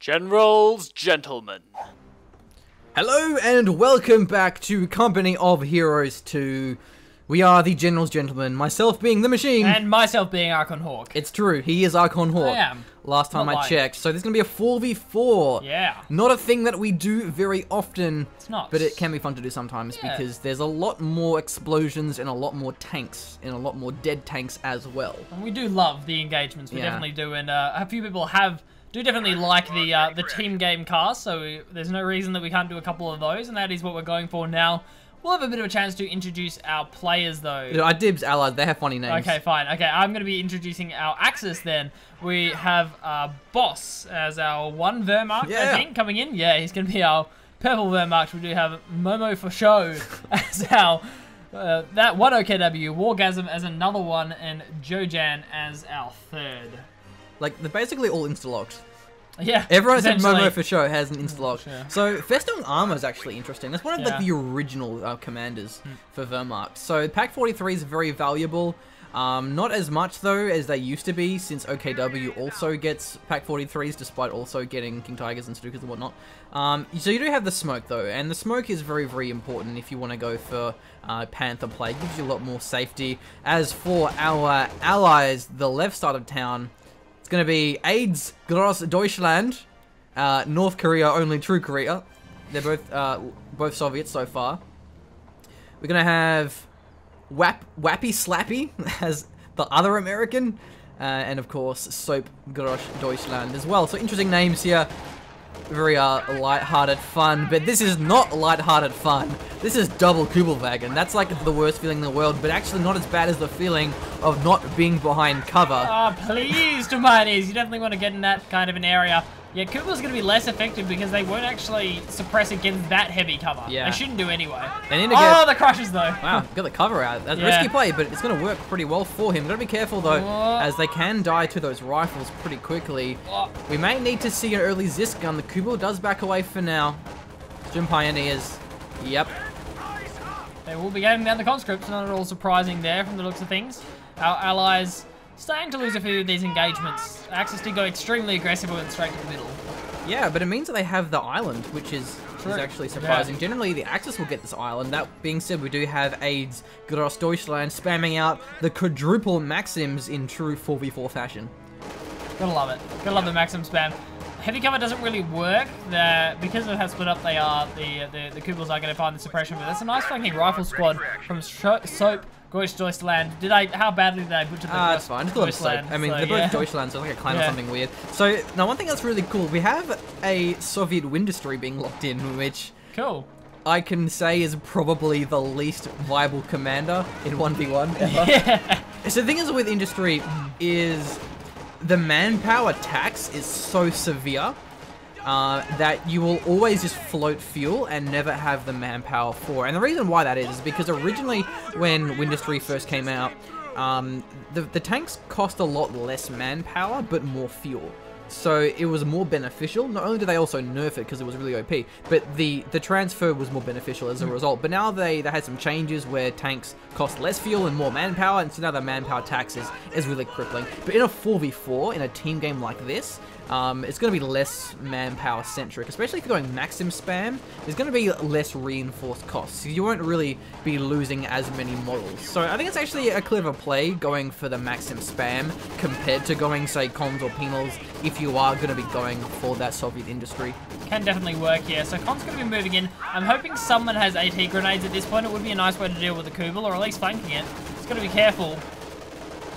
GeneralsGentlemen. Hello and welcome back to Company of Heroes 2. We are the Generals-Gentlemen, myself being the machine. And myself being Archon Hawk. It's true, he is Archon Hawk. I am. Last time Not I lying. checked. So this is going to be a 4v4. Yeah. Not a thing that we do very often. It's not. But it can be fun to do sometimes because there's a lot more explosions and a lot more tanks and a lot more dead tanks as well. And we do love the engagements, we definitely do, and a few people do definitely like the team game cast, so there's no reason that we can't do a couple of those, and that is what we're going for now. We'll have a bit of a chance to introduce our players, though. I dibs allies, they have funny names. Okay, fine. Okay, I'm going to be introducing our Axis then. We have Boss as our one Wehrmacht, I think, coming in. Yeah, he's going to be our purple Wehrmacht. We do have Momo for show as our... that one OKW, Wargasm as another one, and Jojan as our third. Like, they're basically all insta-locked. Yeah, Everyone said Momo for show has an insta-lock. Sure. So, Festung Armor is actually interesting. That's one of like, the original commanders for Wehrmacht. So, Pack 43 is very valuable. Not as much, though, as they used to be, since OKW also gets Pack 43s, despite also getting King Tigers and Stukas and whatnot. So you do have the smoke, though, and the smoke is very, very important if you want to go for Panther play. It gives you a lot more safety. As for our allies, the left side of town, it's going to be AIDS, Gross Deutschland, North Korea, only true Korea. They're both Soviets so far. We're going to have Wappy Slappy as the other American, and of course Soap Grosch Deutschland as well. So interesting names here, very light-hearted fun, but this is not light-hearted fun. This is double Kubelwagen. That's like the worst feeling in the world, but actually not as bad as the feeling of not being behind cover. Oh, please, Dominis, you definitely want to get in that kind of an area. Yeah, Kubel's going to be less effective because they won't actually suppress against that heavy cover. Yeah. They shouldn't do anyway. They need to get... the crushes, though. Wow, got the cover out. That's a risky play, but it's going to work pretty well for him. Got to be careful, though, as they can die to those rifles pretty quickly. We may need to see an early Zisk gun. The Kubel does back away for now. Jim Pioneers. Yep. They will be getting down the conscripts, not at all surprising there from the looks of things. Our allies starting to lose a few of these engagements. Axis did go extremely aggressive and went straight to the middle. Yeah, but it means that they have the island, which is actually surprising. Generally, the Axis will get this island. That being said, we do have AIDS, Gross Deutschland, spamming out the quadruple Maxims in true 4v4 fashion. Gotta love it. Gotta love the Maxim spam. Heavy cover doesn't really work. Because of how split up they are, the Kubels are going to find the suppression, but that's a nice flanking rifle squad from Soap, Goish Deutschland. How badly did they butcher the That's fine. Just call Soap. I mean, they're both Deutschland, so like a clan or something weird. So, now one thing that's really cool, we have a Soviet Windustry being locked in, which... Cool. I can say is probably the least viable commander in 1v1 ever. Yeah. So the thing is with Industry is the manpower tax is so severe that you will always just float fuel and never have the manpower for. And the reason why that is because originally when Windustry first came out, the tanks cost a lot less manpower but more fuel. So it was more beneficial. Not only did they also nerf it because it was really OP, but the transfer was more beneficial as a result. But now they had some changes where tanks cost less fuel and more manpower, and so now the manpower tax is really crippling. But in a 4v4, in a team game like this, it's going to be less manpower centric, especially if you're going Maxim spam. There's going to be less reinforced costs. You won't really be losing as many models. So I think it's actually a clever play going for the Maxim spam compared to going, say, Cons or Penals if you are going to be going for that Soviet Industry. Can definitely work here. So Con's going to be moving in. I'm hoping someone has AT grenades at this point. It would be a nice way to deal with the Kubel, or at least flanking it. Just got to be careful.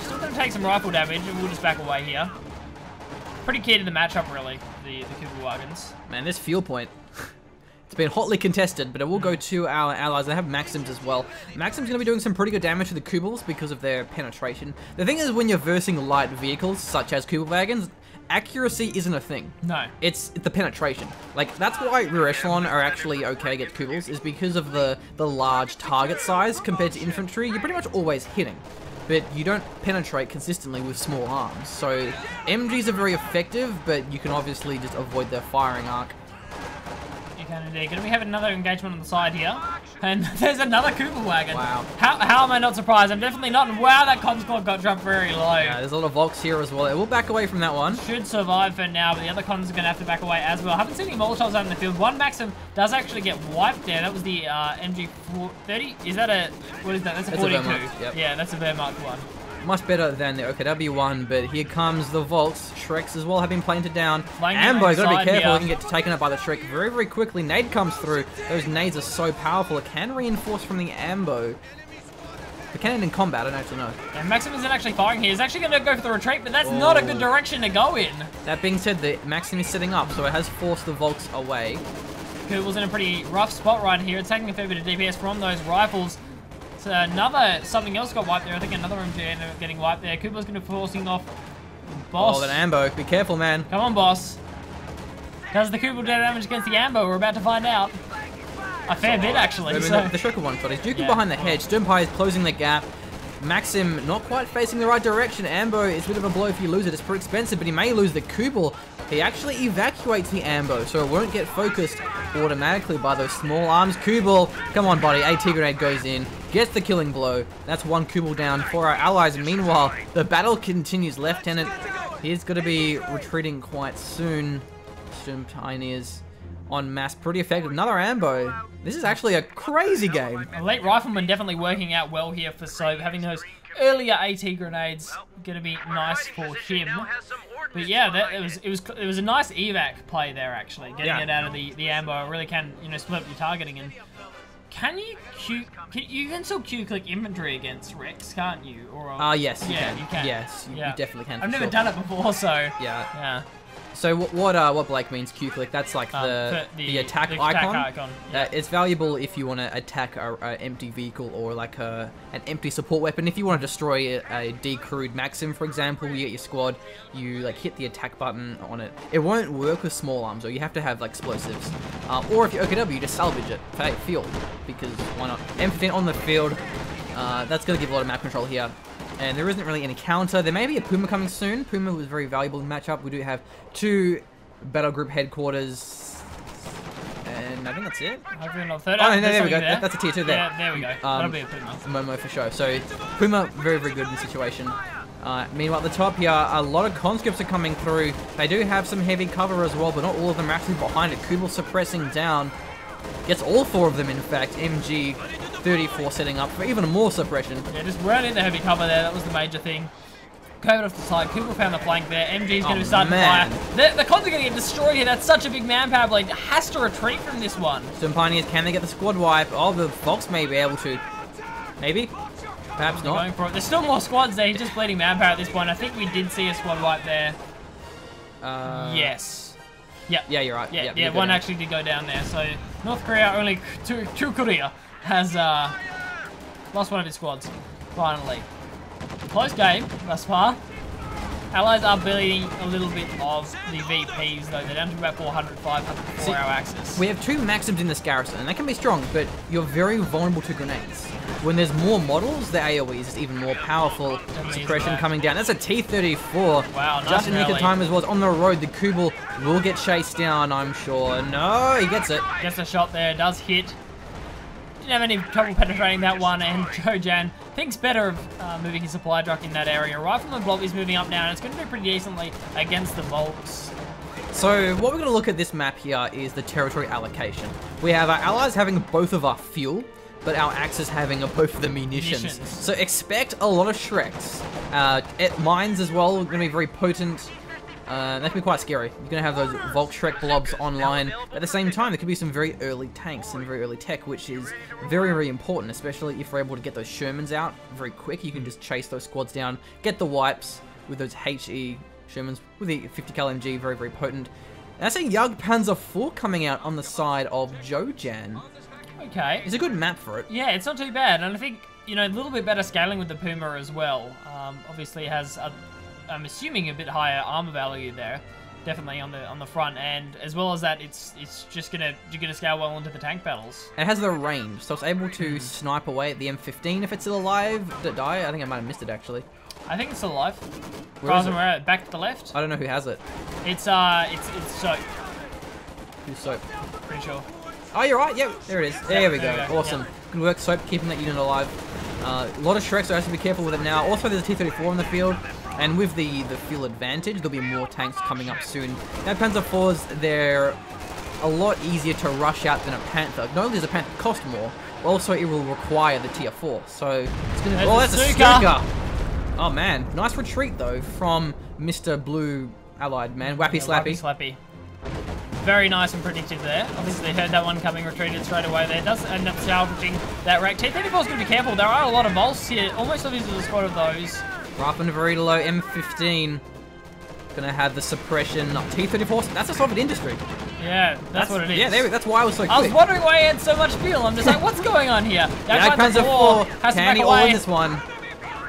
Still going to take some rifle damage, and we'll just back away here. Pretty key to the matchup, really, the Kubelwagens. Man, this fuel point, it's been hotly contested, but it will go to our allies. They have Maxims as well. Maxim's going to be doing some pretty good damage to the Kubels because of their penetration. The thing is, when you're versing light vehicles, such as Kubelwagens, accuracy isn't a thing. No. It's the penetration. Like, that's why rear echelon are actually okay against Kubels, is because of the large target size compared to infantry. You're pretty much always hitting, but you don't penetrate consistently with small arms. So MGs are very effective, but you can obviously just avoid their firing arc. You can indeed. Going to be having another engagement on the side here. And there's another Cooper wagon. Wow. How am I not surprised? I'm definitely not. Wow, that comms squad got dropped very low. Yeah, there's a lot of Volks here as well. It will back away from that one. Should survive for now, but the other comms are going to have to back away as well. Haven't seen any Molotovs out in the field. One Maxim does actually get wiped there. That was the MG30. Is that a... What is that? That's a 42. Yep. Yeah, that's a Wehrmacht one. Much better than the OKW one, but here comes the Volks. Shreks as well have been planted down. Flanking Ambo, gotta be careful, here. he can get taken up by the Shrek very, very quickly. Nade comes through. Those nades are so powerful. It can reinforce from the Ambo. The cannon in combat, I don't actually know. And Maxim isn't actually firing here. He's actually going to go for the retreat, but that's not a good direction to go in. That being said, the Maxim is setting up, so it has forced the Volks away. Kugel's in a pretty rough spot right here. It's taking a fair bit of DPS from those rifles. So something else got wiped there. I think another MG ended up getting wiped there. Kugel's going to be forcing off Boss. Oh, that Ambo. Be careful, man. Come on, Boss. Does the Kugel do damage against the Ambo? We're about to find out. A fair bit, actually. So. The Shredder one shot. He's duking behind the hedge. Sturmpie is closing the gap. Maxim not quite facing the right direction. Ambo is a bit of a blow if you lose it. It's pretty expensive, but he may lose the Kubel. He actually evacuates the Ambo, so it won't get focused automatically by those small arms. Kubel, come on, buddy. AT grenade goes in, gets the killing blow. That's one Kubel down for our allies. Meanwhile, the battle continues. Lieutenant, he's going to be retreating quite soon. Sturm Pioneers en masse, pretty effective. Another Ambo. This is actually a crazy game. A late rifleman definitely working out well here for Soap. Having those earlier AT grenades going to be nice for him. But yeah, it was a nice evac play there actually, getting it out of the Ambo. It really can, you know, split up your targeting. And can you you can still Q-click inventory against Rex, can't you? Or yes, you can. You can. Yes, you definitely can. I've never done it before, so yeah. So what Blake means Q-click, that's like the attack icon. Yeah. It's valuable if you want to attack an empty vehicle or like an empty support weapon. If you want to destroy a decrewed Maxim, for example, you get your squad, you like hit the attack button on it. It won't work with small arms, or you have to have like explosives. Or if you're OKW, you just salvage it, field, because why not? M15 on the field, that's going to give a lot of map control here. And there isn't really any counter. There may be a Puma coming soon. Puma was very valuable in the matchup. We do have 2 battle group headquarters. And I think that's it. Hopefully not third. Oh, no, there we go. That's a tier 2 there. Yeah, there we go. That'll be a Puma. Momo for sure. So, Puma, very, very good in the situation. Meanwhile, at the top here, a lot of conscripts are coming through. They do have some heavy cover as well, but not all of them are actually behind it. Kubel suppressing down. Gets all 4 of them, in fact. MG34 setting up for even more suppression. Yeah, just weren't in the heavy cover there. That was the major thing. Covid off the side. Kubel found the flank there. MG's going to start to fire. The cons are going to get destroyed here. That's such a big manpower blade. Has to retreat from this one. Some Pioneers, can they get the squad wipe? Oh, the Fox may be able to. Maybe? Perhaps not. Going for it. There's still more squads there. He's just bleeding manpower at this point. I think we did see a squad wipe there. Yes. Yep. Yeah, you're right. Yeah, one actually did go down there. So North Korea, only two Korea, has lost one of his squads, finally. Close game thus far. Allies are bleeding a little bit of the VPs, though. They're down to about 400, 500 for our Axis. We have 2 Maxims in this garrison, and they can be strong, but you're very vulnerable to grenades. When there's more models, the AoE is even more powerful. Suppression coming down. That's a T-34. Wow, nice. Just in nick of time as well. On the road, the Kubel will get chased down, I'm sure. No, he gets it. Gets a shot there, does hit. Didn't have any trouble penetrating that one, and Jojan thinks better of moving his supply truck in that area. Rifleman Blob is moving up now, and it's going to do pretty decently against the Volks. So what we're going to look at this map here is the territory allocation. We have our allies having both of our fuel, but our Axis having both of the munitions. So expect a lot of Shreks. Mines as well are going to be very potent. That can be quite scary. You're going to have those Volk Shrek blobs online. At the same time, there could be some very early tanks and very early tech, which is very, very important, especially if we're able to get those Shermans out very quick. You can just chase those squads down, get the wipes with those HE Shermans with the 50 cal MG, very, very potent. And that's a Yug Panzer IV coming out on the side of Jojan. Okay. It's a good map for it. Yeah, it's not too bad. And I think, you know, a little bit better scaling with the Puma as well. Obviously has, I'm assuming, a bit higher armor value there. Definitely on the front, and as well as that, it's just you're gonna scale well into the tank battles. It has the range, so it's able to snipe away at the M15 if it's still alive. Did it die? I think I might have missed it actually. I think it's still alive. Where is it? Back to the left. I don't know who has it. It's Soap. Who's Soap? Pretty sure. Oh, you're right. Yep, there it is. There we go. Awesome. Yep. Good work, Soap, keeping that unit alive. A lot of Shreks, so I have to be careful with it now. Also, there's a T-34 in the field, and with the fuel advantage, there'll be more tanks coming up soon. Now, Panzer IVs, they're a lot easier to rush out than a Panther. Not only does a Panther cost more, but also it will require the Tier 4. So, it's going to... Oh, that's a Stuka! Oh, man. Nice retreat, though, from Mr. Blue Allied, man. Wappy Slappy. Wappy Slappy. Very nice and predictive there. Obviously, heard that one coming, retreated straight away there. Does end up salvaging that wreck. T-34's going to be careful. There are a lot of bolts here. Almost obviously a squad of those. Right and very low. M15. Gonna have the suppression. T-34. That's a solid industry. Yeah, that's what it is. Yeah, that's why I was so quick. I was wondering why he had so much fuel. I'm just like, what's going on here? Panzer IV. Can he all in this one?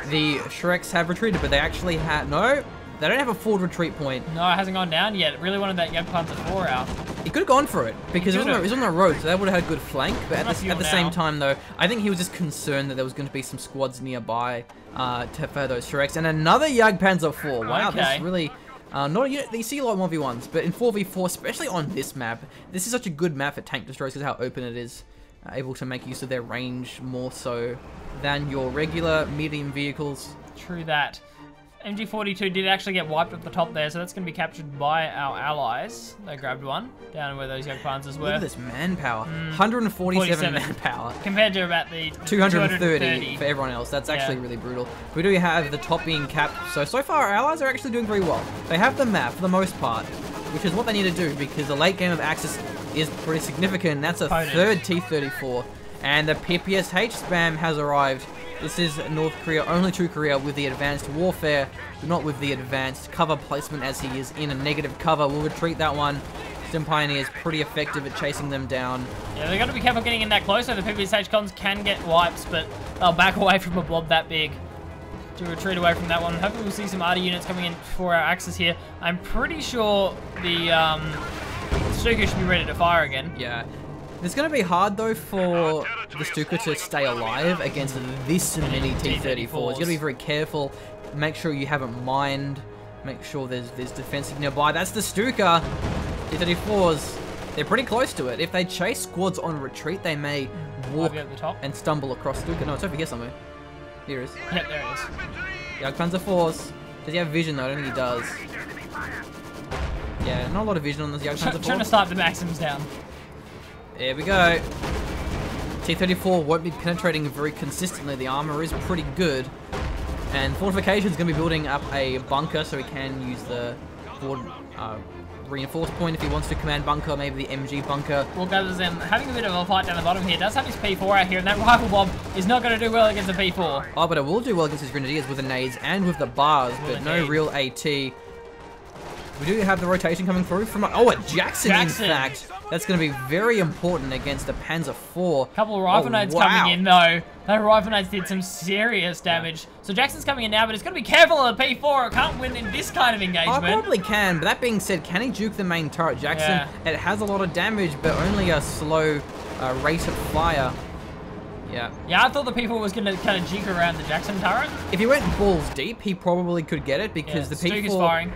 The Shreks have retreated, but they actually had... No. They don't have a forward retreat point. No, it hasn't gone down yet. It really wanted that Panzer IV out. He could have gone for it, because it was on the road, so they would have had a good flank. But at the same time, though, I think he was just concerned that there was going to be some squads nearby for those Shreks. And another Panzer IV. Wow, this is really... not a unit, you see a lot of 1v1s, but in 4v4, especially on this map, this is such a good map for tank destroyers because how open it is. Able to make use of their range more so than your regular medium vehicles. True that. MG42 did actually get wiped at the top there, so that's going to be captured by our allies. They grabbed one down where those Panzers were. Look at this manpower. 147 manpower. Compared to about the 230 for everyone else. That's actually really brutal. We do have the top being capped. So far our allies are actually doing very well. They have the map for the most part, which is what they need to do because the late game of Axis is pretty significant. That's a third T-34. And the PPSH spam has arrived. This is North Korea, only true Korea with the advanced warfare, but not with the advanced cover placement as he is in a negative cover. We'll retreat that one. Stim Pioneer is pretty effective at chasing them down. Yeah, they've got to be careful getting in that close, so the PPSH cons can get wipes, but they'll back away from a blob that big to retreat away from that one. Hopefully we'll see some ARDA units coming in for our Axis here. I'm pretty sure the Stuka should be ready to fire again. Yeah. It's going to be hard, though, for the Stuka to stay alive against this many T-34s. You've got to be very careful. Make sure you haven't mined. Make sure there's defensive nearby. That's the Stuka. T-34s, they're pretty close to it. If they chase squads on retreat, they may walk and stumble across Stuka. No, it's over here somewhere. Here it is. Yep, there it is. Panzer IVs. Does he have vision, though? I don't think he does. Yeah, not a lot of vision on this Panzer IV. Trying to start the Maxims down. There we go. T-34 won't be penetrating very consistently. The armor is pretty good. And Fortification's going to be building up a bunker so he can use the forward reinforced point if he wants to command bunker, maybe the MG bunker. Well, guys, having a bit of a fight down the bottom here. Does have his P4 out here, and that rifle bomb is not going to do well against the P4. Oh, but it will do well against his Grenadiers with the nades and with the bars, but no real AT. We do have the rotation coming through from... Oh, a Jackson, in fact. That's going to be very important against the Panzer IV. Couple of rifle nades coming in, though. That rifle nades did some serious damage. So Jackson's coming in now, but it's going to be careful of the P4. It can't win in this kind of engagement. I probably can, but that being said, can he juke the main turret? Jackson, it has a lot of damage, but only a slow rate of fire. Yeah. Yeah, I thought the P4 was going to kind of jig around the Jackson turret. If he went balls deep, he probably could get it because the P4... firing.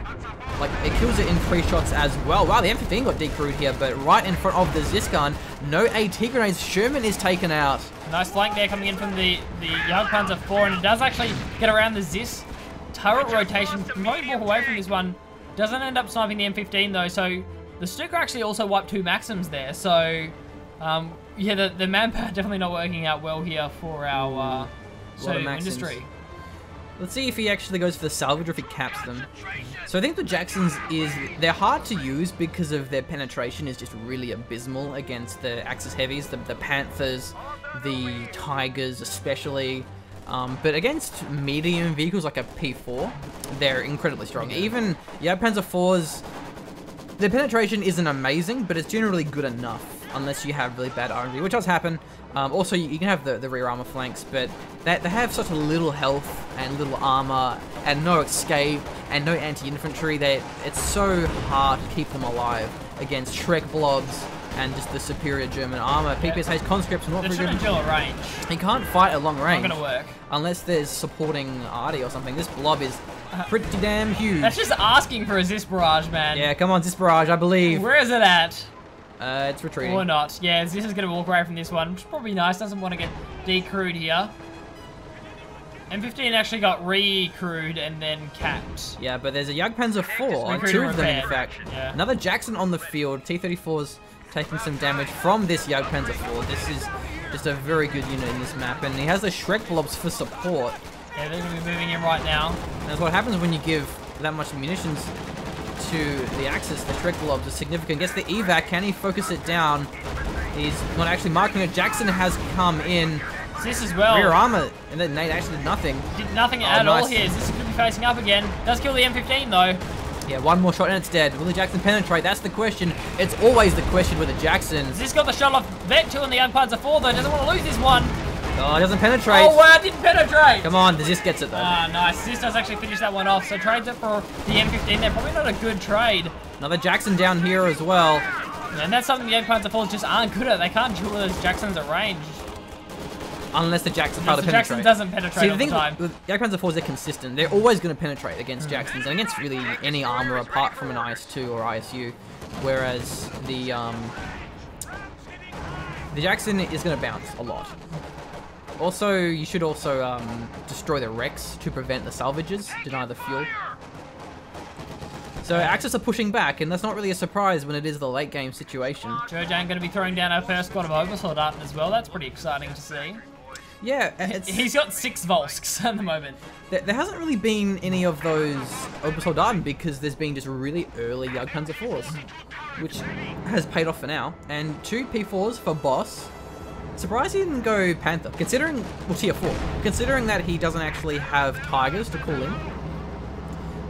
Like, it kills it in 3 shots as well. Wow, the M15 got decrewed here, but right in front of the Zis gun, no AT grenades. Sherman is taken out. Nice flank there coming in from the Panzer IV, and it does actually get around the Zis turret rotation. Might walk away from this one. Doesn't end up sniping the M15 though, so the Stuka actually also wiped 2 Maxims there, so... yeah, the manpower definitely not working out well here for our industry. Let's see if he actually goes for the salvage or if he caps them. So I think the Jacksons they're hard to use because of their penetration is just really abysmal against the Axis heavies, the Panthers, the Tigers especially. But against medium vehicles like a P4, they're incredibly strong. Even Panzer IVs, their penetration isn't amazing, but it's generally good enough. Unless you have really bad RNG, which does happen. Also, you can have the rear armor flanks, but they have such a little health and little armor and no escape and no anti-infantry that it's so hard to keep them alive against Shrek blobs and just the superior German armor. PPSH conscripts not very good. At range. He can't fight at long range. Not gonna work. Unless there's supporting arty or something. This blob is pretty damn huge. That's just asking for a Zis barrage, man. Yeah, come on, Zis barrage, I believe. Where is it at? It's retreating. Or not. Yeah, this is going to walk away from this one, which is probably nice. Doesn't want to get decrewed here. M15 actually got re-crewed and then capped. Yeah, but there's a Jagdpanzer 4, two of them in fact. Yeah. Another Jackson on the field. T-34's taking some damage from this Jagdpanzer 4. This is just a very good unit in this map, and he has the Shrek blobs for support. Yeah, they're going to be moving in right now. And that's what happens when you give that much munitions to the Axis. The Shrek blobs are significant. Gets the evac. Can he focus it down? He's not actually marking it. Jackson has come in. This as well. Rear armor, and then Nate actually did nothing. Did nothing at all here. This could be facing up again. Does kill the M15 though. Yeah, one more shot and it's dead. Will the Jackson penetrate? That's the question. It's always the question with the Jacksons. Has this got the shot off Vet 2 and the Jagdpanzer 4 though? Doesn't want to lose this one. Oh, it doesn't penetrate. Oh wow, it didn't penetrate. Come on, the Zis gets it though. Ah, nice. Zis does actually finish that one off. So trades it for the M15 there. Probably not a good trade. Another Jackson down here as well. Yeah, and that's something the Jagdpanzer 4s just aren't good at. They can't duel those Jacksons at range. Unless the Jackson fail to penetrate. Jackson doesn't penetrate all the time. With Jagdpanzer 4s, they're consistent. They're always going to penetrate against Jacksons and against really any armor apart from an IS-2 or ISU. Whereas the Jackson is going to bounce a lot. Also, you should also destroy the wrecks to prevent the salvages, deny the fuel. So Axis are pushing back, and that's not really a surprise when it is the late game situation. Jojan going to be throwing down our first squad of Oversoul Darton as well. That's pretty exciting to see. Yeah, he's got 6 Volsks at the moment. There hasn't really been any of those Oversoul Darton because there's been just really early Jagdpanzer 4s, which has paid off for now. And 2 P4s for Boss. Surprised he didn't go Panther, considering, well, tier 4, considering that he doesn't actually have Tigers to call in.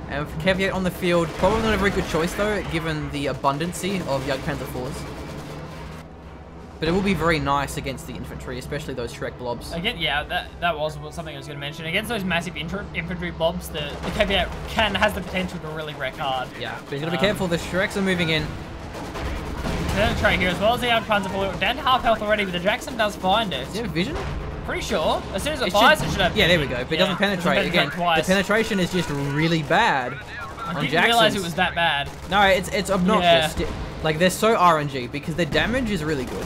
And for Caveat on the field, probably not a very good choice though, given the abundancy of Jagdpanzer 4s. But it will be very nice against the infantry, especially those Shrek blobs. Again, yeah, that was something I was going to mention. Against those massive infantry blobs, the Caveat has the potential to really wreck hard. Yeah, but he's got to be careful. The Shreks are moving in. Penetrate here as well as the Jagdpanzer 4. Down to half health already, but the Jackson does find it. Does he have vision? Pretty sure. As soon as it fires, it should have. Yeah, there we go. But it doesn't penetrate again. Twice. The penetration is just really bad. I didn't realize it was that bad. No, it's obnoxious. Yeah. Like they're so RNG because their damage is really good.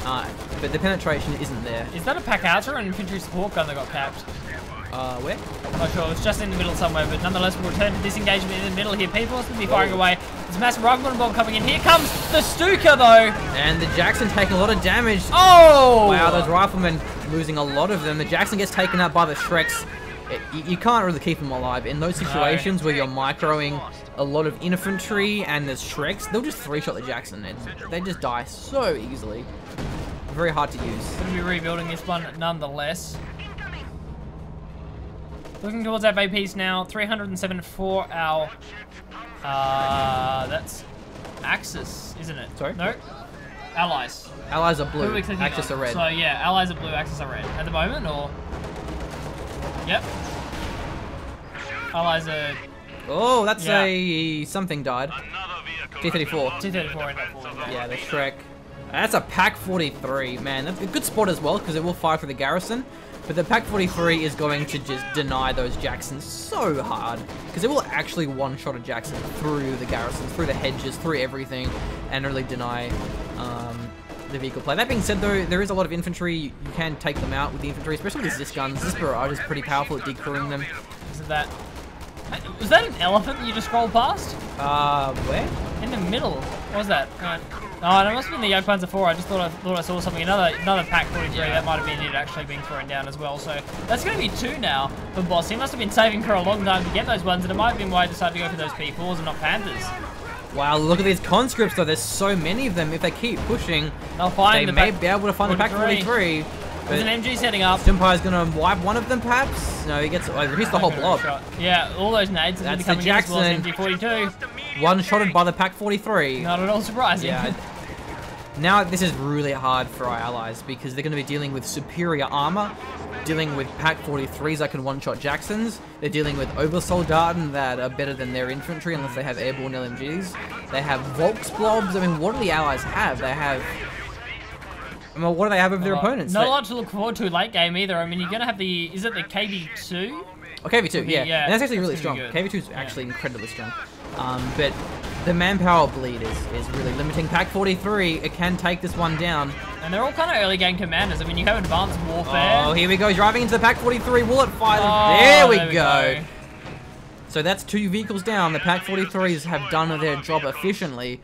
But the penetration isn't there. Is that a pack outer or an infantry support gun that got capped? Where? Not sure. It's just in the middle somewhere, but nonetheless, we'll return to this engagement in the middle here. People are going to be firing away. There's a massive rifleman bomb coming in. Here comes the Stuka, though. And the Jackson taking a lot of damage. Oh! Wow, those riflemen losing a lot of them. The Jackson gets taken out by the Shreks. You can't really keep them alive. In those situations where you're microing a lot of infantry and there's Shreks, they'll just 3-shot the Jackson. They just die so easily. Very hard to use. Going to be rebuilding this one nonetheless. Looking towards our VPs now. 307 for our... that's Axis, isn't it? Sorry? No. Allies. Allies are blue. Axis are red. So yeah, Allies are blue, Axis are red. At the moment, or... Yep. Allies are... Oh, that's a... Something died. T-34. T-34 ended up falling down. Yeah, the Shrek. That's a Pack 43, man. That's a good spot as well because it will fire for the garrison. But the Pack 43 is going to just deny those Jacksons so hard because it will actually one-shot a Jackson through the garrisons, through the hedges, through everything, and really deny the vehicle play. That being said, though, there is a lot of infantry. You can take them out with the infantry, especially with Zis guns. This barrage is pretty powerful at decrewing them. Isn't that... Was that an elephant that you just scrolled past? Where? In the middle. What was that? Oh, that must have been the Jagdpanzer 4. I just thought I saw something. Another Pack 43. That might have been it actually being thrown down as well. So that's going to be 2 now for Boss. He must have been saving for a long time to get those ones, and it might have been why he decided to go for those P4s and not Panthers. Wow, look at these conscripts though. There's so many of them. If they keep pushing, they'll find they may be able to find the Pack 43. There's an MG setting up. Stimpire's gonna wipe one of them, perhaps? No, he gets... Oh, he's the whole blob. Yeah, all those nades are That's coming the Jackson. in as well as MG42. One-shotted by the Pack 43. Not at all surprising. Yeah. Now, this is really hard for our allies because they're going to be dealing with superior armor, dealing with Pack 43s that can one-shot Jacksons. They're dealing with Oversoul Darton that are better than their infantry unless they have airborne LMGs. They have Volks blobs. I mean, what do the allies have? They have... I mean, what do they have of their opponents? Not a lot to look forward to late game either. I mean, you're going to have the... Is it the KV2? Oh, KV2, yeah. And that's actually really strong. Good. KV2 is actually incredibly strong. But the manpower bleed is really limiting. Pack 43, it can take this one down. And they're all kind of early game commanders. I mean, you have Advanced Warfare. Oh, here we go, driving into the Pack 43. Will it fire? Oh, there we go. So that's 2 vehicles down. The Pack 43s have done their job efficiently.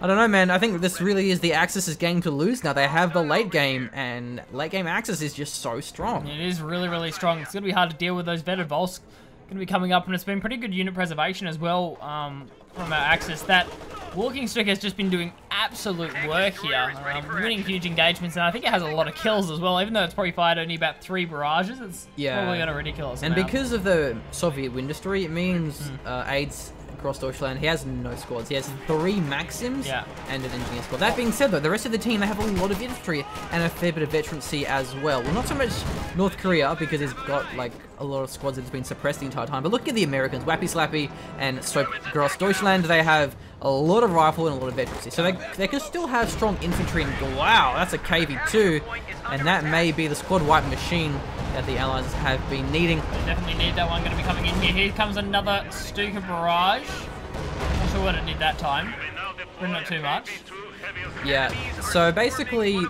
I don't know, man. I think this really is the Axis' game to lose now. They have the late game, and late game Axis is just so strong. It is really, really strong. It's going to be hard to deal with those Veteran Volks going to be coming up, and it's been pretty good unit preservation as well from our Axis. That walking stick has just been doing absolute work here, winning huge engagements, and I think it has a lot of kills as well. Even though it's probably fired only about 3 barrages, it's probably got a ridiculous amount. Because of the Soviet industry, it means aids across Deutschland, he has no squads. He has 3 Maxims and an engineer squad. That being said, though, the rest of the team, they have a lot of infantry and a fair bit of veterancy as well. Well, not so much North Korea, because he's got, like, a lot of squads that's been suppressed the entire time. But look at the Americans, Wappy Slappy and so across Deutschland. They have a lot of rifle and a lot of veterancy. So they can still have strong infantry. And wow, that's a KV-2. And that may be the squad wipe machine that the Allies have been needing. They definitely need that one going to be coming in here. Here comes another Stuka barrage. Not sure what it did that time. But not too much. Yeah, so basically,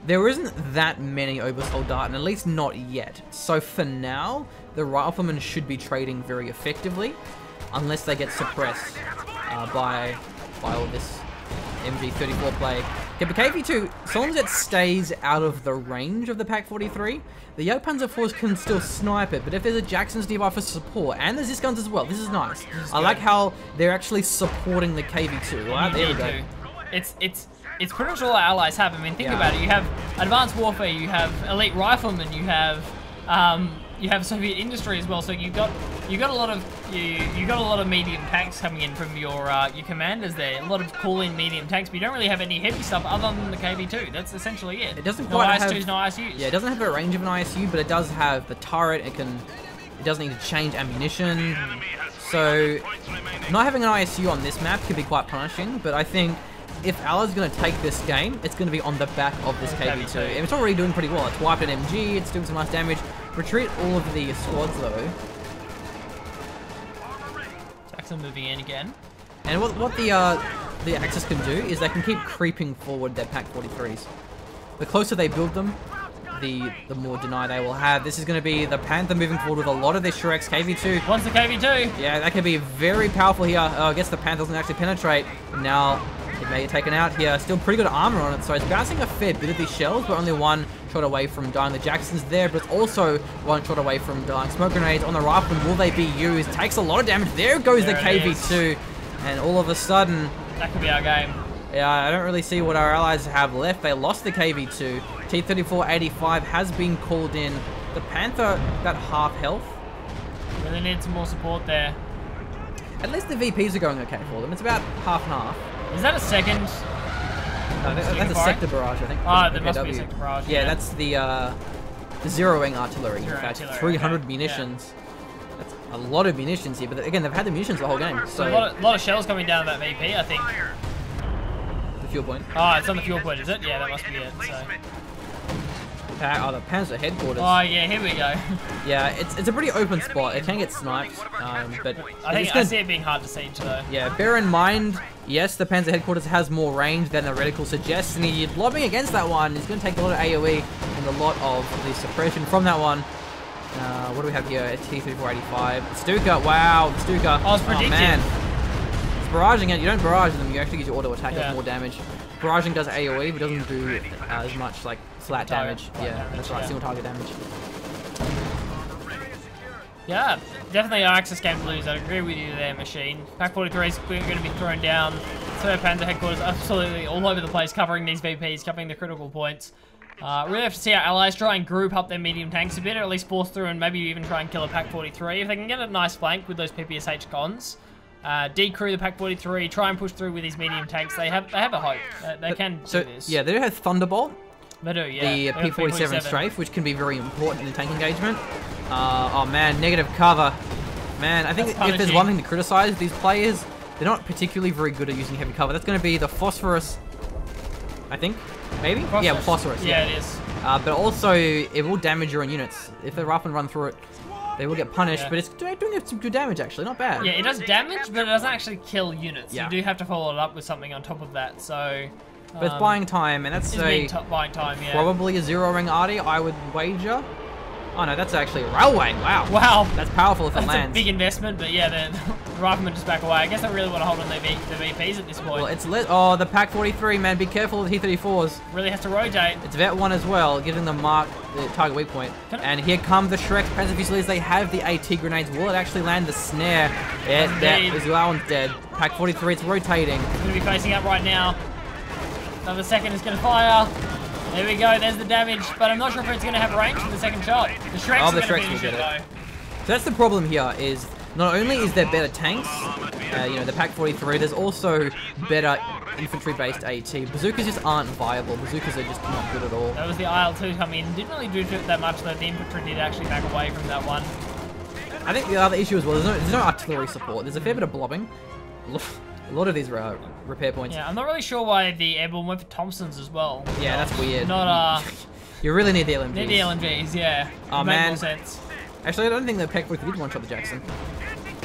there isn't that many Obersoldaten, at least not yet. So for now, the Riflemen should be trading very effectively, unless they get suppressed by all this MG34 play. Okay, but KV-2, so long as it stays out of the range of the Pack 43, the Jagdpanzer Force can still snipe it, but if there's a Jackson's nearby for support, and there's this guns as well, this is nice. I like how they're actually supporting the KV-2, right? There we go. It's pretty much all our allies have. I mean, think about it. You have Advanced Warfare, you have Elite Riflemen, you have Soviet industry as well. So you got a lot of medium tanks coming in from your commanders there. A lot of cool-in medium tanks, but you don't really have any heavy stuff other than the KV-2. That's essentially it. It doesn't no quite IS-2s, have, no ISUs. Yeah, it doesn't have a range of an ISU, but it does have the turret. It doesn't need to change ammunition. So not having an ISU on this map could be quite punishing. But I think if Allies going to take this game, it's going to be on the back of this KV-2. And it's already doing pretty well. It's wiped an MG. It's doing some nice damage. Retreat all of the squads though. Jackson moving in again. And what the Axis can do is they can keep creeping forward their Pack 43s. The closer they build them, the more deny they will have. This is going to be the Panther moving forward with a lot of their Shreks. KV-2. Wants the KV-2. Yeah, that could be very powerful here. I guess the Panther doesn't actually penetrate. But now it may get taken out here. Still pretty good armor on it, so it's bouncing a fair bit of these shells, but only one shot away from dying. The Jackson's there, but it's also one shot away from dying. Smoke grenades on the rifle. Will they be used? Takes a lot of damage. There goes the KV-2. And all of a sudden, that could be our game. Yeah, I don't really see what our allies have left. They lost the KV-2. T-34-85 has been called in. The Panther, that half health. Really need some more support there. At least the VPs are going okay for them. It's about half and half. Is that a second? No, that's a sector barrage, I think. Oh, there must be a sector barrage. Yeah, that's the zeroing artillery. In fact, 300 munitions. Okay. That's a lot of munitions here, but again, they've had the munitions the whole game. So a lot of shells coming down that VP, I think. The fuel point. Oh, it's on the fuel point, is it? Yeah, that must be it. So. Oh, the Panzer headquarters. Oh yeah, here we go. Yeah, it's a pretty open spot. It can get sniped, but I see it being hard to siege though. Yeah, bear in mind, yes, the Panzer headquarters has more range than the reticle suggests, and he's lobbing against that one. He's going to take a lot of AoE and a lot of the suppression from that one. What do we have here? T-34-85. Stuka, wow, the Stuka. Oh, it's predictive. Oh, man. It's barraging it. You don't barrage them, you actually get your auto attack, does more damage. Barraging does AoE, but doesn't do as much like flat damage. Yeah, that's right, single target damage. Yeah, definitely our Axis game to lose. I agree with you there, Machine. Pack 43 is going to be thrown down. Third Panzer headquarters absolutely all over the place, covering these VPs, covering the critical points. Really have to see our allies try and group up their medium tanks a bit, or at least force through and maybe even try and kill a Pack 43. If they can get a nice flank with those PPSH cons, decrew the Pack 43, try and push through with these medium tanks, they have a hope. They can do this. Yeah, they do have Thunderbolt. They do, yeah. The P-47 strafe, which can be very important in tank engagement. Oh man, negative cover. Man, I think if there's one thing to criticize these players, they're not particularly very good at using heavy cover. That's going to be the Phosphorus, I think. Maybe? Phosphorus. Yeah, it is. But also, it will damage your own units. If the riflemen run through it, They will get punished, but it's doing some good damage, actually. Not bad. Yeah, it does damage, but it doesn't actually kill units. Yeah. You do have to follow it up with something on top of that, so... But it's buying time, and that's buying time, yeah. Probably a 0-ring arty, I would wager. Oh no, that's actually a railway. Wow. Wow. That's powerful if it lands. That's a big investment, but yeah, the riflemen just back away. I guess they really want to hold on the VPs at this point. Well, it's lit. Oh, the Pack 43, man. Be careful with T-34s. Really has to rotate. It's Vet 1 as well, giving them mark the target weak point. And here come the Shreks. Panzer Fusiliers, they have the AT grenades. Will it actually land the snare? Yeah, that one's dead. Pack 43, it's rotating. It's going to be facing up right now. Another second is going to fire. There we go, there's the damage, but I'm not sure if it's going to have range for the second shot. The Shreks are going to finish it, though. So that's the problem here, is not only is there better tanks, you know, the Pack 43, there's also better infantry-based AT. Bazookas just aren't viable. Bazookas are just not good at all. That was the IL-2 coming in. Didn't really do that much, though. The infantry did actually back away from that one. I think the other issue as well, there's no artillery support. There's a fair bit of blobbing. A lot of these repair points. Yeah, I'm not really sure why the Airborne went for Thompsons as well. Yeah, that's weird. Not, You really need the LMGs. Need the LMGs, yeah. Oh, man. More sense. Actually, I don't think the Pack 43 did one-shot the Jackson.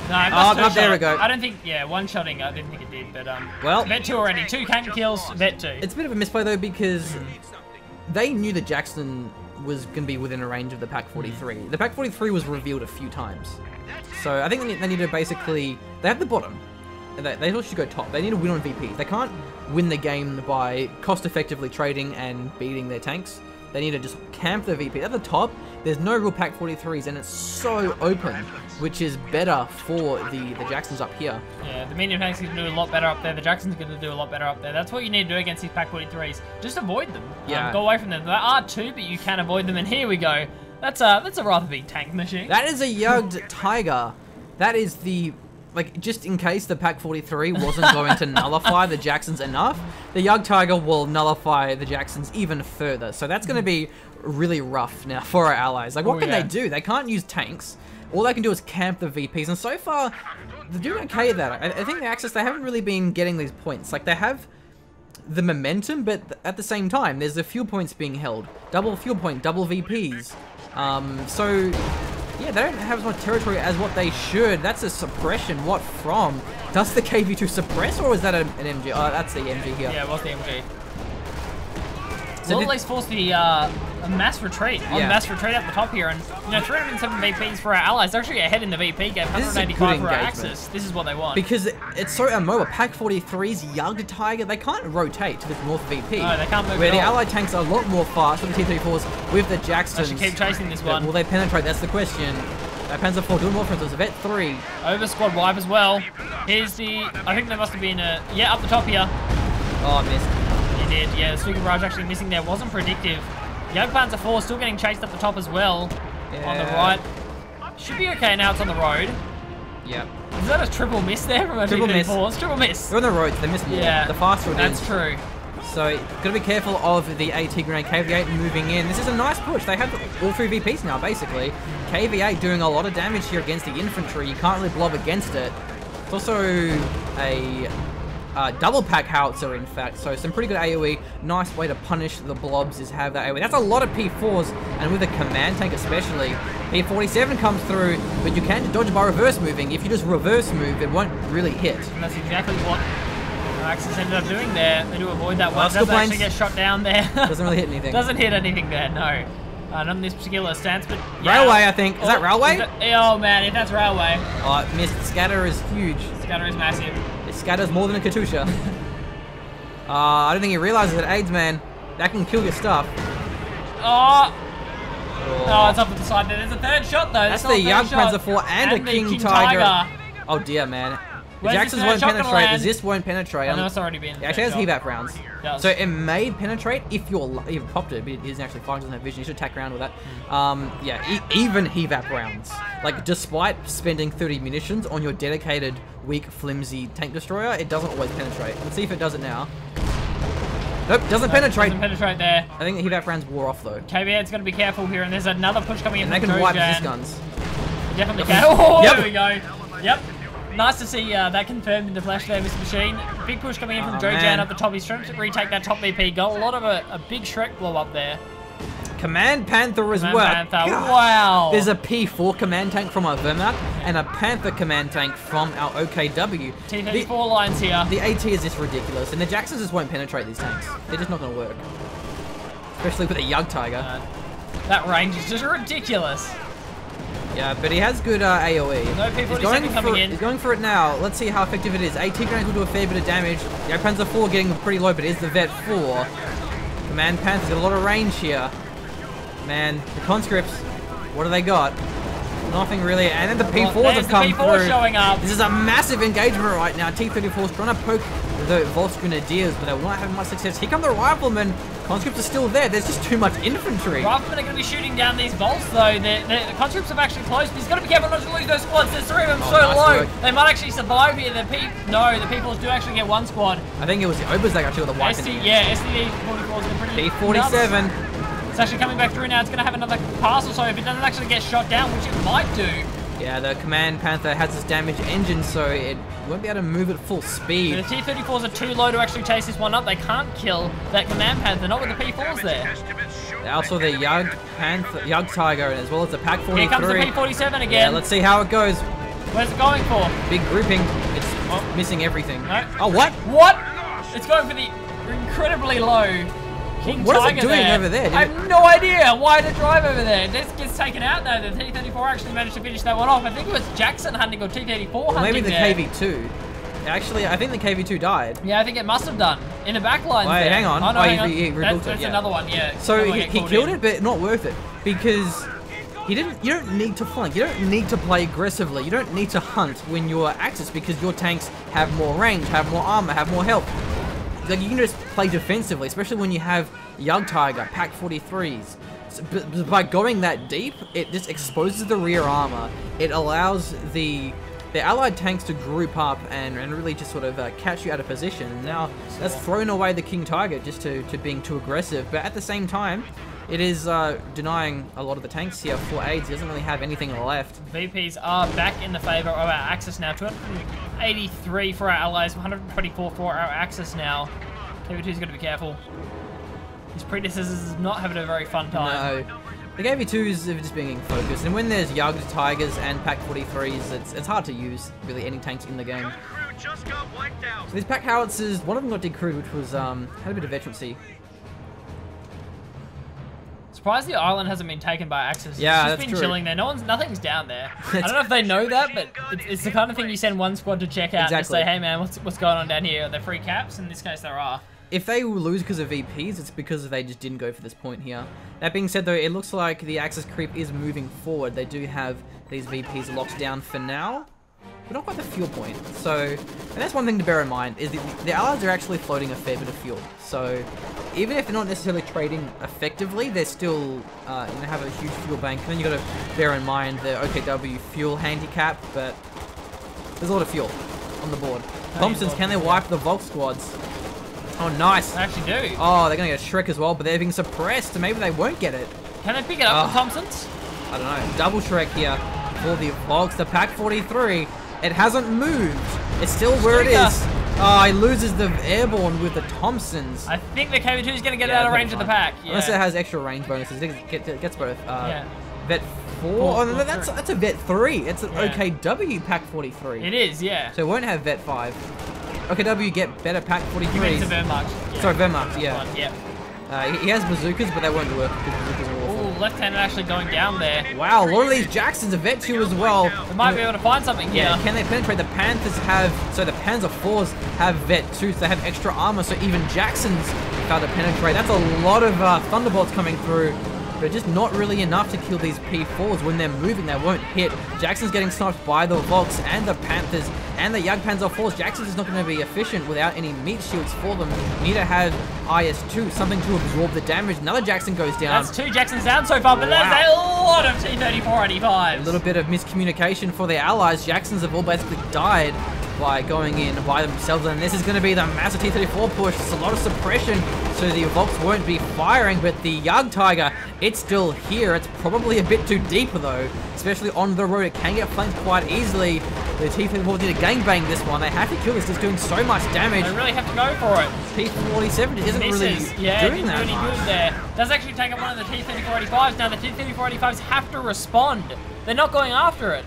No, there we go. I don't think, yeah, one-shotting, I didn't think it did, but, well, Vet 2 already. 2 tank kills, Vet 2. It's a bit of a misplay, though, because they knew the Jackson was going to be within a range of the Pack 43. The Pack 43 was revealed a few times. So I think they need to basically... They have the bottom. They should go top. They need to win on VPs. They can't win the game by cost-effectively trading and beating their tanks. They need to just camp the VP. At the top, there's no real Pack 43s, and it's so open, which is better for the Jacksons up here. Yeah, the medium tanks can do a lot better up there. The Jacksons are going to do a lot better up there. That's what you need to do against these Pack 43s. Just avoid them. Yeah. Go away from them. There are 2, but you can avoid them, and here we go. That's a rather big tank machine. That is a Yugged Tiger. That is the... Like, just in case the Pack 43 wasn't going to nullify the Jacksons enough, the Yugged Tiger will nullify the Jacksons even further. So that's going to be really rough now for our allies. Like, what can they do? They can't use tanks. All they can do is camp the VPs. And so far, they're doing okay at that. I think the Axis, they haven't really been getting these points. Like, they have the momentum, but at the same time, there's the fuel points being held. Double fuel point, double VPs. So... Yeah, they don't have as much territory as what they should. That's a suppression. What from? Does the KV2 suppress, or is that an MG? Oh, that's the MG here. Yeah, it was the MG. So well, at least force the a mass retreat. Mass retreat at the top here, and you know, 307 VPs for our allies. They're actually ahead in the VP game. 185 for our Axis. This is what they want. Because it's so immobile. Pack 43's Yugged Tiger, they can't rotate to this north VP. No, they can't move. Where the allied tanks are a lot more fast with the T-34s with the Jacksons. They should keep chasing this one. Will they penetrate? That's the question. Panzer 4 doing more for us. Vet 3. Over squad wipe as well. Here's the. I think there must have been a. Yeah, up the top here. Oh, missed. Did, yeah, the Super Barrage actually missing there. Wasn't predictive. Young Panzer 4 still getting chased up the top as well. Yeah. On the right. Should be okay now, it's on the road. Yep. Is that a triple miss there from a triple miss? Triple miss. They're on the roads, they miss more. Yeah. The faster it is. That's true. So, gotta be careful of the AT grenade. KV8 moving in. This is a nice push. They have all 3 VPs now, basically. KV8 doing a lot of damage here against the infantry. You can't really blob against it. It's also a... double pack howitzer, in fact, so some pretty good AoE. Nice way to punish the blobs is have that AoE. That's a lot of P4s, and with a command tank especially. P47 comes through, but you can dodge by reverse moving. If you just reverse move, it won't really hit. And that's exactly what Axis ended up doing there. They do avoid that one. Doesn't actually get shot down there. Doesn't really hit anything. Doesn't hit anything there, no. Not in this particular stance, but yeah. Railway, I think. Is that railway? Oh man, if that's railway. Oh, it missed. Scatter is huge. Scatter is massive. It scatters more than a Katusha. I don't think he realizes that AIDS, man. That can kill your stuff. Oh, it's up to the side there. There's a third shot though. That's the Yugged Panzer 4 and a King Tiger. Oh dear, man. The Jacksons won't penetrate. The Zist won't penetrate. I know it's already been. It actually has HVAP rounds. So it may penetrate if you're popped it, but it isn't actually flying, doesn't have vision. You should attack around with that. Yeah, even HVAP rounds. Like, despite spending 30 munitions on your dedicated, weak, flimsy tank destroyer, it doesn't always penetrate. Let's see if it does it now. Nope, doesn't penetrate. Doesn't penetrate there. I think the HVAP rounds wore off though. KV8's got to be careful here, and there's another push coming in. And they can wipe Zist guns. Definitely can. Oh, there we go. Yep. Nice to see that confirmed in the flash there, Mr. Machine. Big push coming in from Jojan up the top. He's trying to retake that top VP. Got a lot of a big Shrek blow up there. Command Panther as well. Panther. Wow. There's a P4 command tank from our Wehrmacht and a Panther command tank from our OKW. T-34 lines here. The AT is just ridiculous, and the Jacksons just won't penetrate these tanks. They're just not going to work. Especially with a Jagdtiger. That range is just ridiculous. Yeah, but he has good AoE. No P-47 coming in. He's going for it now. Let's see how effective it is. AT grenades will do a fair bit of damage. The Panzer 4 getting pretty low, but it is the Vet 4. Command Panther's got a lot of range here. Man, the conscripts, what do they got? Nothing really. And then the P4s have come through. Showing up. This is a massive engagement right now. T-34's trying to poke the Volksgrenadiers, but they're not having much success. Here come the Riflemen. Conscripts are still there. There's just too much infantry. Riflemen are going to be shooting down these bolts, though. The conscripts have actually closed. He's got to be careful not to lose those squads. There's 3 of them so nice low. work. They might actually survive here. The Peoples do actually get 1 squad. I think it was the Obers that actually got the wipe. STD 44 is pretty P-47. nuts. It's actually coming back through now. It's going to have another pass or so if it doesn't actually get shot down, which it might do. Yeah, the Command Panther has this damaged engine, so it won't be able to move at full speed. The T-34s are too low to actually chase this one up. They can't kill that Command Panther, not with the P-4s there. Also the Jagdtiger, as well as the Pak-43. Here comes the P-47 again. Yeah, let's see how it goes. Where's it going for? Big grouping. It's missing everything. No. Oh, what? What? It's going for the incredibly low King what Tiger is it doing there. over there? I have no idea why the drive over there. This gets taken out though. The T-34 actually managed to finish that one off. I think it was Jackson hunting or T-34 hunting. Maybe the there. KV-2. Actually, I think the KV-2 died. Yeah, I think it must have done. In the back line. Wait, hang on. Oh, no, hang on. He rebuilt that's it, yeah. another one, yeah. So he killed it, but not worth it. Because you don't need to flank. You don't need to play aggressively. You don't need to hunt when you're Axis, because your tanks have more range, have more armor, have more health. Like, you can just play defensively, especially when you have Jagdtiger, Pak-43s. So, but by going that deep, it just exposes the rear armor. It allows the allied tanks to group up and really just sort of catch you out of position. Now, that's thrown away the King Tiger just to being too aggressive, but at the same time, it is denying a lot of the tanks here for aids. He doesn't really have anything left. VPs are back in the favor of our Axis now. 283 for our allies, 124 for our Axis now. KV2's got to be careful. His predecessors are not having a very fun time. No. The KV2s are just being focused, and when there's Jagdtigers and Pak-43s, it's hard to use really any tanks in the game. So these Pak howitzers, one of them got decrewed, which was had a bit of veterancy. Surprised the island hasn't been taken by Axis. Yeah, it's just been chilling there. Nothing's down there. I don't know if they know that, but it's the kind of thing you send one squad to check out and say, hey man, what's going on down here? Are there free caps? In this case, there are. If they lose because of VPs, it's because they just didn't go for this point here. That being said, though, it looks like the Axis creep is moving forward. They do have these VPs locked down for now, but not quite the fuel point. So, and that's one thing to bear in mind, is the Allies are actually floating a fair bit of fuel. So, even if they're not necessarily trading effectively, they're still going to have a huge fuel bank. And then you've got to bear in mind the OKW fuel handicap, but there's a lot of fuel on the board. Thompsons, can they wipe the Volk squads? Oh, nice. They actually do. Oh, they're going to get a Shrek as well, but they're being suppressed, so maybe they won't get it. Can they pick it up with Thompsons? I don't know. Double Shrek here for the Volks. The Pak-43, it hasn't moved. It's still where it is. Oh, he loses the airborne with the Thompsons. I think the KV2 is going to get it out of range of the Pak. Yeah. Unless it has extra range bonuses. It gets both. Vet 4. Oh, no, that's a Vet 3. It's an OKW Pak-43. It is, yeah. So it won't have Vet 5. OKW get better Pak-43s. You mean it's a Wehrmacht. Yeah. Sorry, Wehrmacht, yeah. Yep. He has bazookas, but they won't work because bazookas are awful. Ooh, left-handed actually going down there. Wow, a lot of these Jacksons are Vet 2 as well. They might be able to find something here. Yeah, can they penetrate? The Panthers have, so the Panzer 4s have Vet 2, so they have extra armor, so even Jacksons got to penetrate. That's a lot of Thunderbolts coming through, but just not really enough to kill these P4s. When they're moving, they won't hit. Jackson's getting sniped by the Volks and the Panthers and the Jagdpanzer 4s. Jackson's is not going to be efficient without any meat shields for them. Need to have IS-2, something to absorb the damage. Another Jackson goes down. That's 2 Jacksons down so far, but there's a lot of T-34-85s. A little bit of miscommunication for the Allies. Jacksons have all basically died by going in by themselves, and this is going to be the massive T-34 push. It's a lot of suppression, so the Volks won't be firing, but the Jagdtiger, it's still here. It's probably a bit too deep though, especially on the road. It can get flanked quite easily. The T-34 did a gangbang this one. They have to kill this. It's doing so much damage. They really have to go for it. T-47 isn't really doing that really much. good there. Does actually take up one of the T-3485s. Now the T-3485s have to respond. They're not going after it.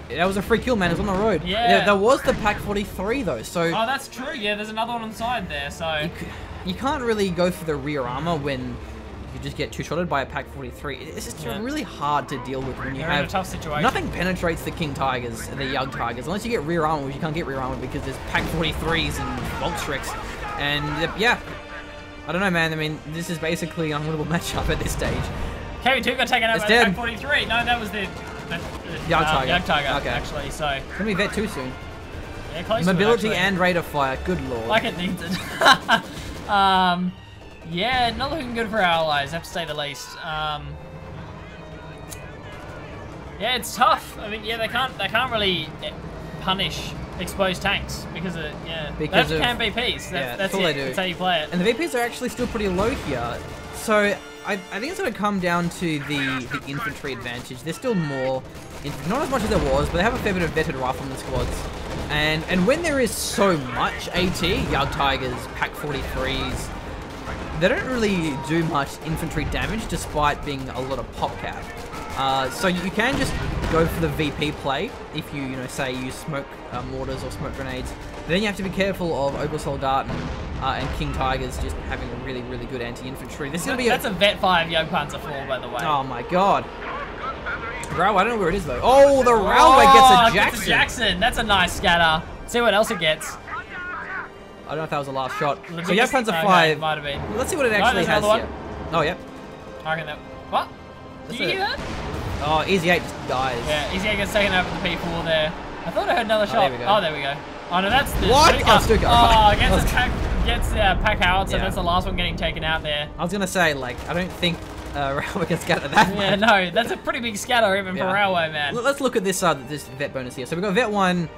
That was a free kill, man. It was on the road. Yeah. There was the Pack 43 though, so... Oh, that's true. Yeah, there's another one on the side there, so... You can't really go for the rear armor when you just get two-shotted by a Pack 43. It's just really hard to deal with when you have... in a tough situation. Nothing penetrates the King Tigers, the Yug Tigers, unless you get rear armor, which you can't get rear armor because there's Pack 43s and Voltrix. And, yeah. I don't know, man. I mean, this is basically an unwinnable matchup at this stage. KV2 got taken out by Pack 43. No, that was the... Yug Tiger. Yug Tiger, okay. actually, so... It's gonna be Vet 2 soon. Yeah, close Mobility to it, and rate of fire, good lord. Like it needs it. Yeah, not looking good for our allies, have to say the least. Yeah, it's tough. I mean, yeah, they can't really punish exposed tanks because of because they have to camp VPs. That's all it. they do. That's how you play it. And the VPs are actually still pretty low here, so I think it's going to come down to the infantry advantage. There's still more, not as much as there was, but they have a fair bit of vetted rifleman squads. And when there is so much AT, Yug Tigers, Pack 43s, they don't really do much infantry damage despite being a lot of pop cap. So you can just go for the VP play if you say use smoke mortars or smoke grenades. But then you have to be careful of Obersoldat and King Tigers just having a really, really good anti-infantry. This is gonna be that's a Vet 5 Yug Panzer 4, by the way. Oh my god. Railway, I don't know where it is though. Oh, the Railway gets a Jackson. Gets a Jackson. That's a nice scatter. See what else it gets. I don't know if that was the last shot. So Yug Panzer 5. Might have been. Let's see what it actually has here. Oh, yep. I reckon that. What? Did you hear that? Oh, Easy 8 just dies. Yeah, Easy 8 gets taken over the P4 there. I thought I heard another shot. There we go. Oh, there we go. Oh, no, that's the... What? Gets the pack out, so that's the last one getting taken out there. I was going to say, like, I don't think Railway can scatter that much. Yeah, no, that's a pretty big scatter even for Railway, man. Let's look at this this vet bonus here. So we've got Vet 1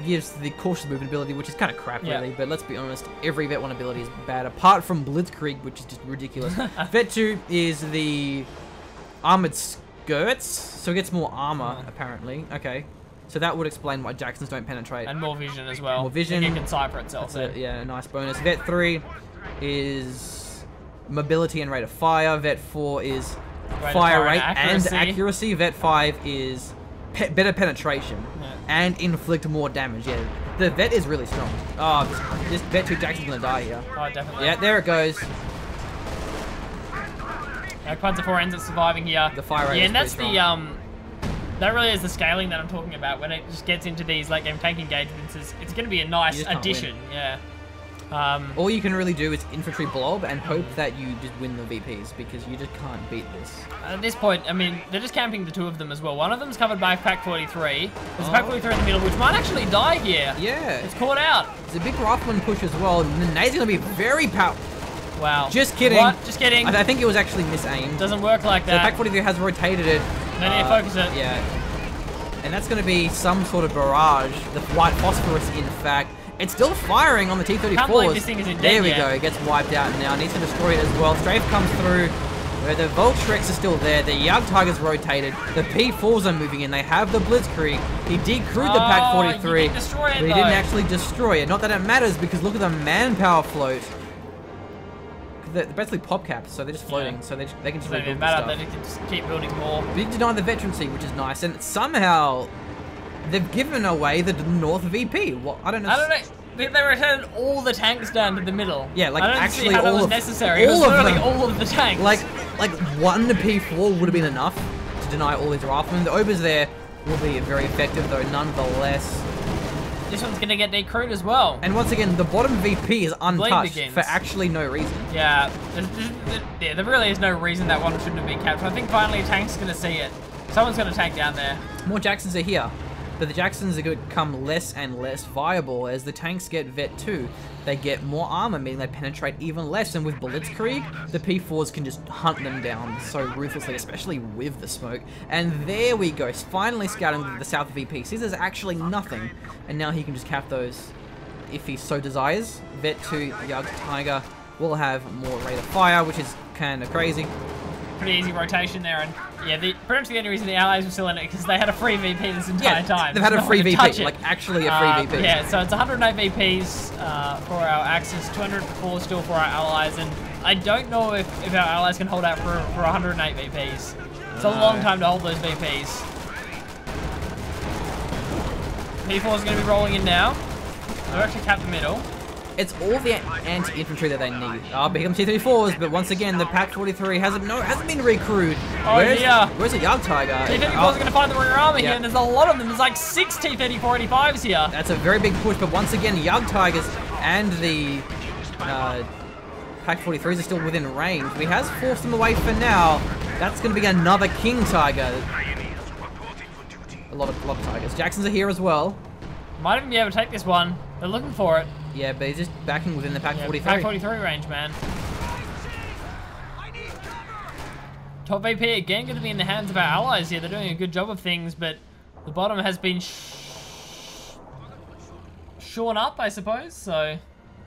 gives the cautious movement ability, which is kind of crap, really, but let's be honest, every Vet 1 ability is bad, apart from Blitzkrieg, which is just ridiculous. Vet 2 is the armored skirts, so it gets more armor, apparently. Okay. So that would explain why Jacksons don't penetrate. And more vision as well. More vision. It can cipher itself. That's a nice bonus. Vet 3 is mobility and rate of fire. Vet 4 is fire rate and accuracy. Vet 5 is better penetration and inflict more damage. Yeah, the Vet is really strong. Oh, this Vet 2 Jackson's gonna die here. Oh, definitely. Yeah, there it goes. Panzer 4 ends up surviving here. The fire rate is and that's strong. that really is the scaling that I'm talking about. When it just gets into these late game tank engagements, it's going to be a nice addition. Yeah. All you can really do is infantry blob and hope that you just win the VPs because you just can't beat this. At this point, I mean, they're just camping the two of them as well. One of them's covered by Pack 43. There's a Pack 43 in the middle, which might actually die here. Yeah. It's caught out. It's a big rifleman push as well. And the nade's going to be very powerful. Wow. Just kidding. What? Just kidding. I think it was actually misaimed. Doesn't work like that. So Pack 43 has rotated it. No need to focus it. Yeah. And that's going to be some sort of barrage. The white phosphorus, in fact. It's still firing on the T-34s. Can't believe this thing isn't dead There we yet. go. It gets wiped out now. Needs to destroy it as well. Strafe comes through. Where the Voltrex are still there. The Yug Tigers rotated. The P4s are moving in. They have the Blitzkrieg. He decrewed the Pack 43. He didn't destroy it, but he didn't actually destroy it. Not that it matters because look at the manpower float. They're basically pop caps, so they're just floating, so they can just rebuild the stuff. They can just keep building more. Big deny the veterancy, which is nice, and somehow they've given away the North VP. Well, I don't know. They rotated all the tanks down to the middle. Yeah, like I don't actually see how that was necessary. It was literally all of the tanks. Like one P4 would have been enough to deny all these riflemen. The Obers there will be very effective, though, nonetheless. This one's going to get decrewed as well. And once again, the bottom VP is untouched for actually no reason. Yeah, there really is no reason that one shouldn't have been captured. I think finally a tank's going to see it. Someone's going to tank down there. More Jacksons are here. But the Jacksons are going to become less and less viable as the tanks get Vet 2. They get more armor, meaning they penetrate even less. And with Blitzkrieg, the P4s can just hunt them down so ruthlessly, especially with the smoke. And there we go, finally scouting the South VP. Sees there's actually nothing. And now he can just cap those if he so desires. Vet 2, Yug Tiger will have more rate of fire, which is kind of crazy. Pretty easy rotation there, and Yeah, pretty much the only reason the Allies were still in it because they had a free VP this entire time. They've had a free VP, like actually a free VP. Yeah, so it's 108 VPs for our Axis, 204 still for our Allies, and I don't know if our Allies can hold out for 108 VPs. It's a long time to hold those VPs. P4 is going to be rolling in now. They're actually capped the middle. It's all the anti-infantry that they need. Here comes T-34s, but once again, the Pac-43 hasn't been recruited. Where's the Young Tiger? T-34s are going to find the rear armor here, and there's a lot of them. There's like 6 T-34-85s here. That's a very big push, but once again, Young Tigers and the Pac-43s are still within range. He has forced them away for now. That's going to be another King Tiger. A lot of Tigers. Jacksons are here as well. Might even be able to take this one. They're looking for it. Yeah, but he's just backing within the Pac-43. Yeah, Pac-43 range, man. Top VP again going to be in the hands of our allies here. They're doing a good job of things, but the bottom has been shorn up, I suppose. So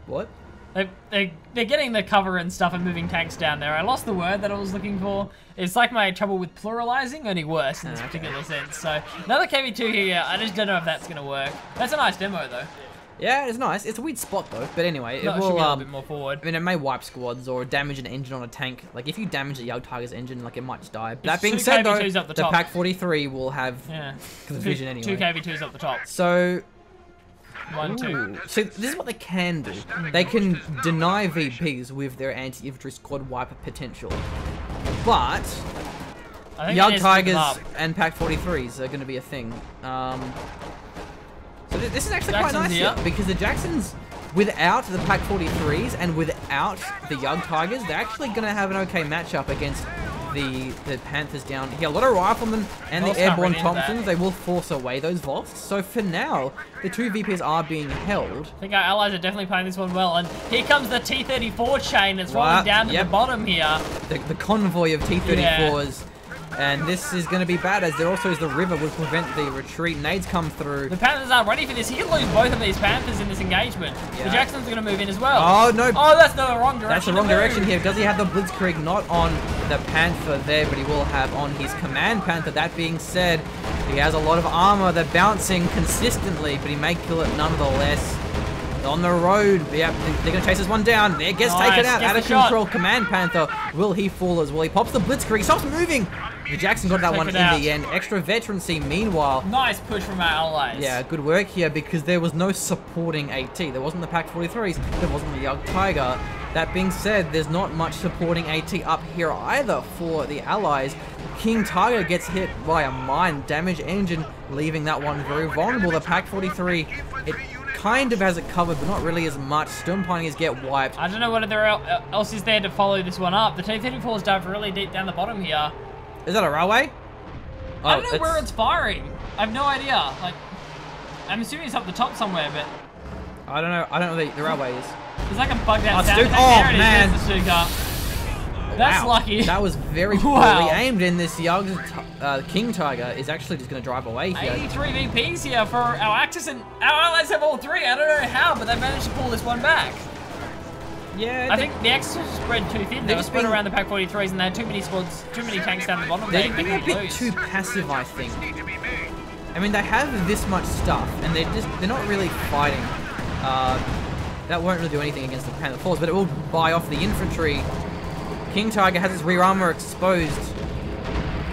what? They're getting the cover and stuff and moving tanks down there. I lost the word that I was looking for. It's like my trouble with pluralizing, only worse in this particular sense. So another KV2 here. I just don't know if that's going to work. That's a nice demo though. Yeah, it's nice. It's a weird spot though, but anyway, it will should be a little bit more forward. I mean, it may wipe squads or damage an engine on a tank. Like if you damage the Young Tiger's engine, like it might just die. But that being said, though, the Pac-43 will have the vision anyway. 2 KV2s up the top. So. 1, 2. So this is what they can do. They can deny VPs with their anti-infantry squad wipe potential, but Young Tigers and Pac-43s are going to be a thing. So this is actually quite nice here because the Jacksons, without the Pac-43s and without the Young Tigers, they're actually going to have an okay matchup against the Panthers down here. A lot of riflemen and the airborne Thompsons, they will force away those Volks. So for now, the 2 VPs are being held. I think our allies are definitely playing this one well. And here comes the T-34 chain that's rolling down to the bottom here. The convoy of T-34s. And this is going to be bad, as there also is the river would prevent the retreat. Nades come through. The Panthers aren't ready for this. He can lose both of these Panthers in this engagement. Yeah. The Jacksons are going to move in as well. Oh, no. Oh, that's the wrong direction. That's the wrong direction here. Does he have the Blitzkrieg? Not on the Panther there, but he will have on his command Panther. That being said, he has a lot of armor. They're bouncing consistently, but he may kill it nonetheless. On the road, they're going to chase this one down. There, gets taken out. Out of control. Command Panther. Will he fall as well? He pops the Blitzkrieg. Stops moving. The Jackson got that one in the end. Extra veterancy, meanwhile. Nice push from our allies. Yeah, good work here because there was no supporting AT. There wasn't the Pac-43s. There wasn't the Young Tiger. That being said, there's not much supporting AT up here either for the allies. King Tiger gets hit by a mine damage engine, leaving that one very vulnerable. The Pac-43, it kind of has it covered, but not really as much. Storm Pioneers get wiped. I don't know what else is there to follow this one up. The T-34s dive really deep down the bottom here. Is that a railway? I don't know where it's firing. I have no idea. Like, I'm assuming it's up the top somewhere, but I don't know. I don't know the railway is. There's like a bugged out sound effect. Oh man! There's the Stuka. That's lucky. That was very poorly aimed in. This Young King Tiger is actually just going to drive away here. 83 VPs here for our Axis, and our allies have all 3. I don't know how, but they managed to pull this one back. Yeah, I think the Axis was spread too thin. They were spread around the Pac-43s, and they had too many squads, too many tanks down the bottom. They're being a bit too passive, I think. I mean, they have this much stuff, and they're not really fighting. That won't really do anything against the Panther Force, but it will buy off the infantry. King Tiger has his rear armor exposed.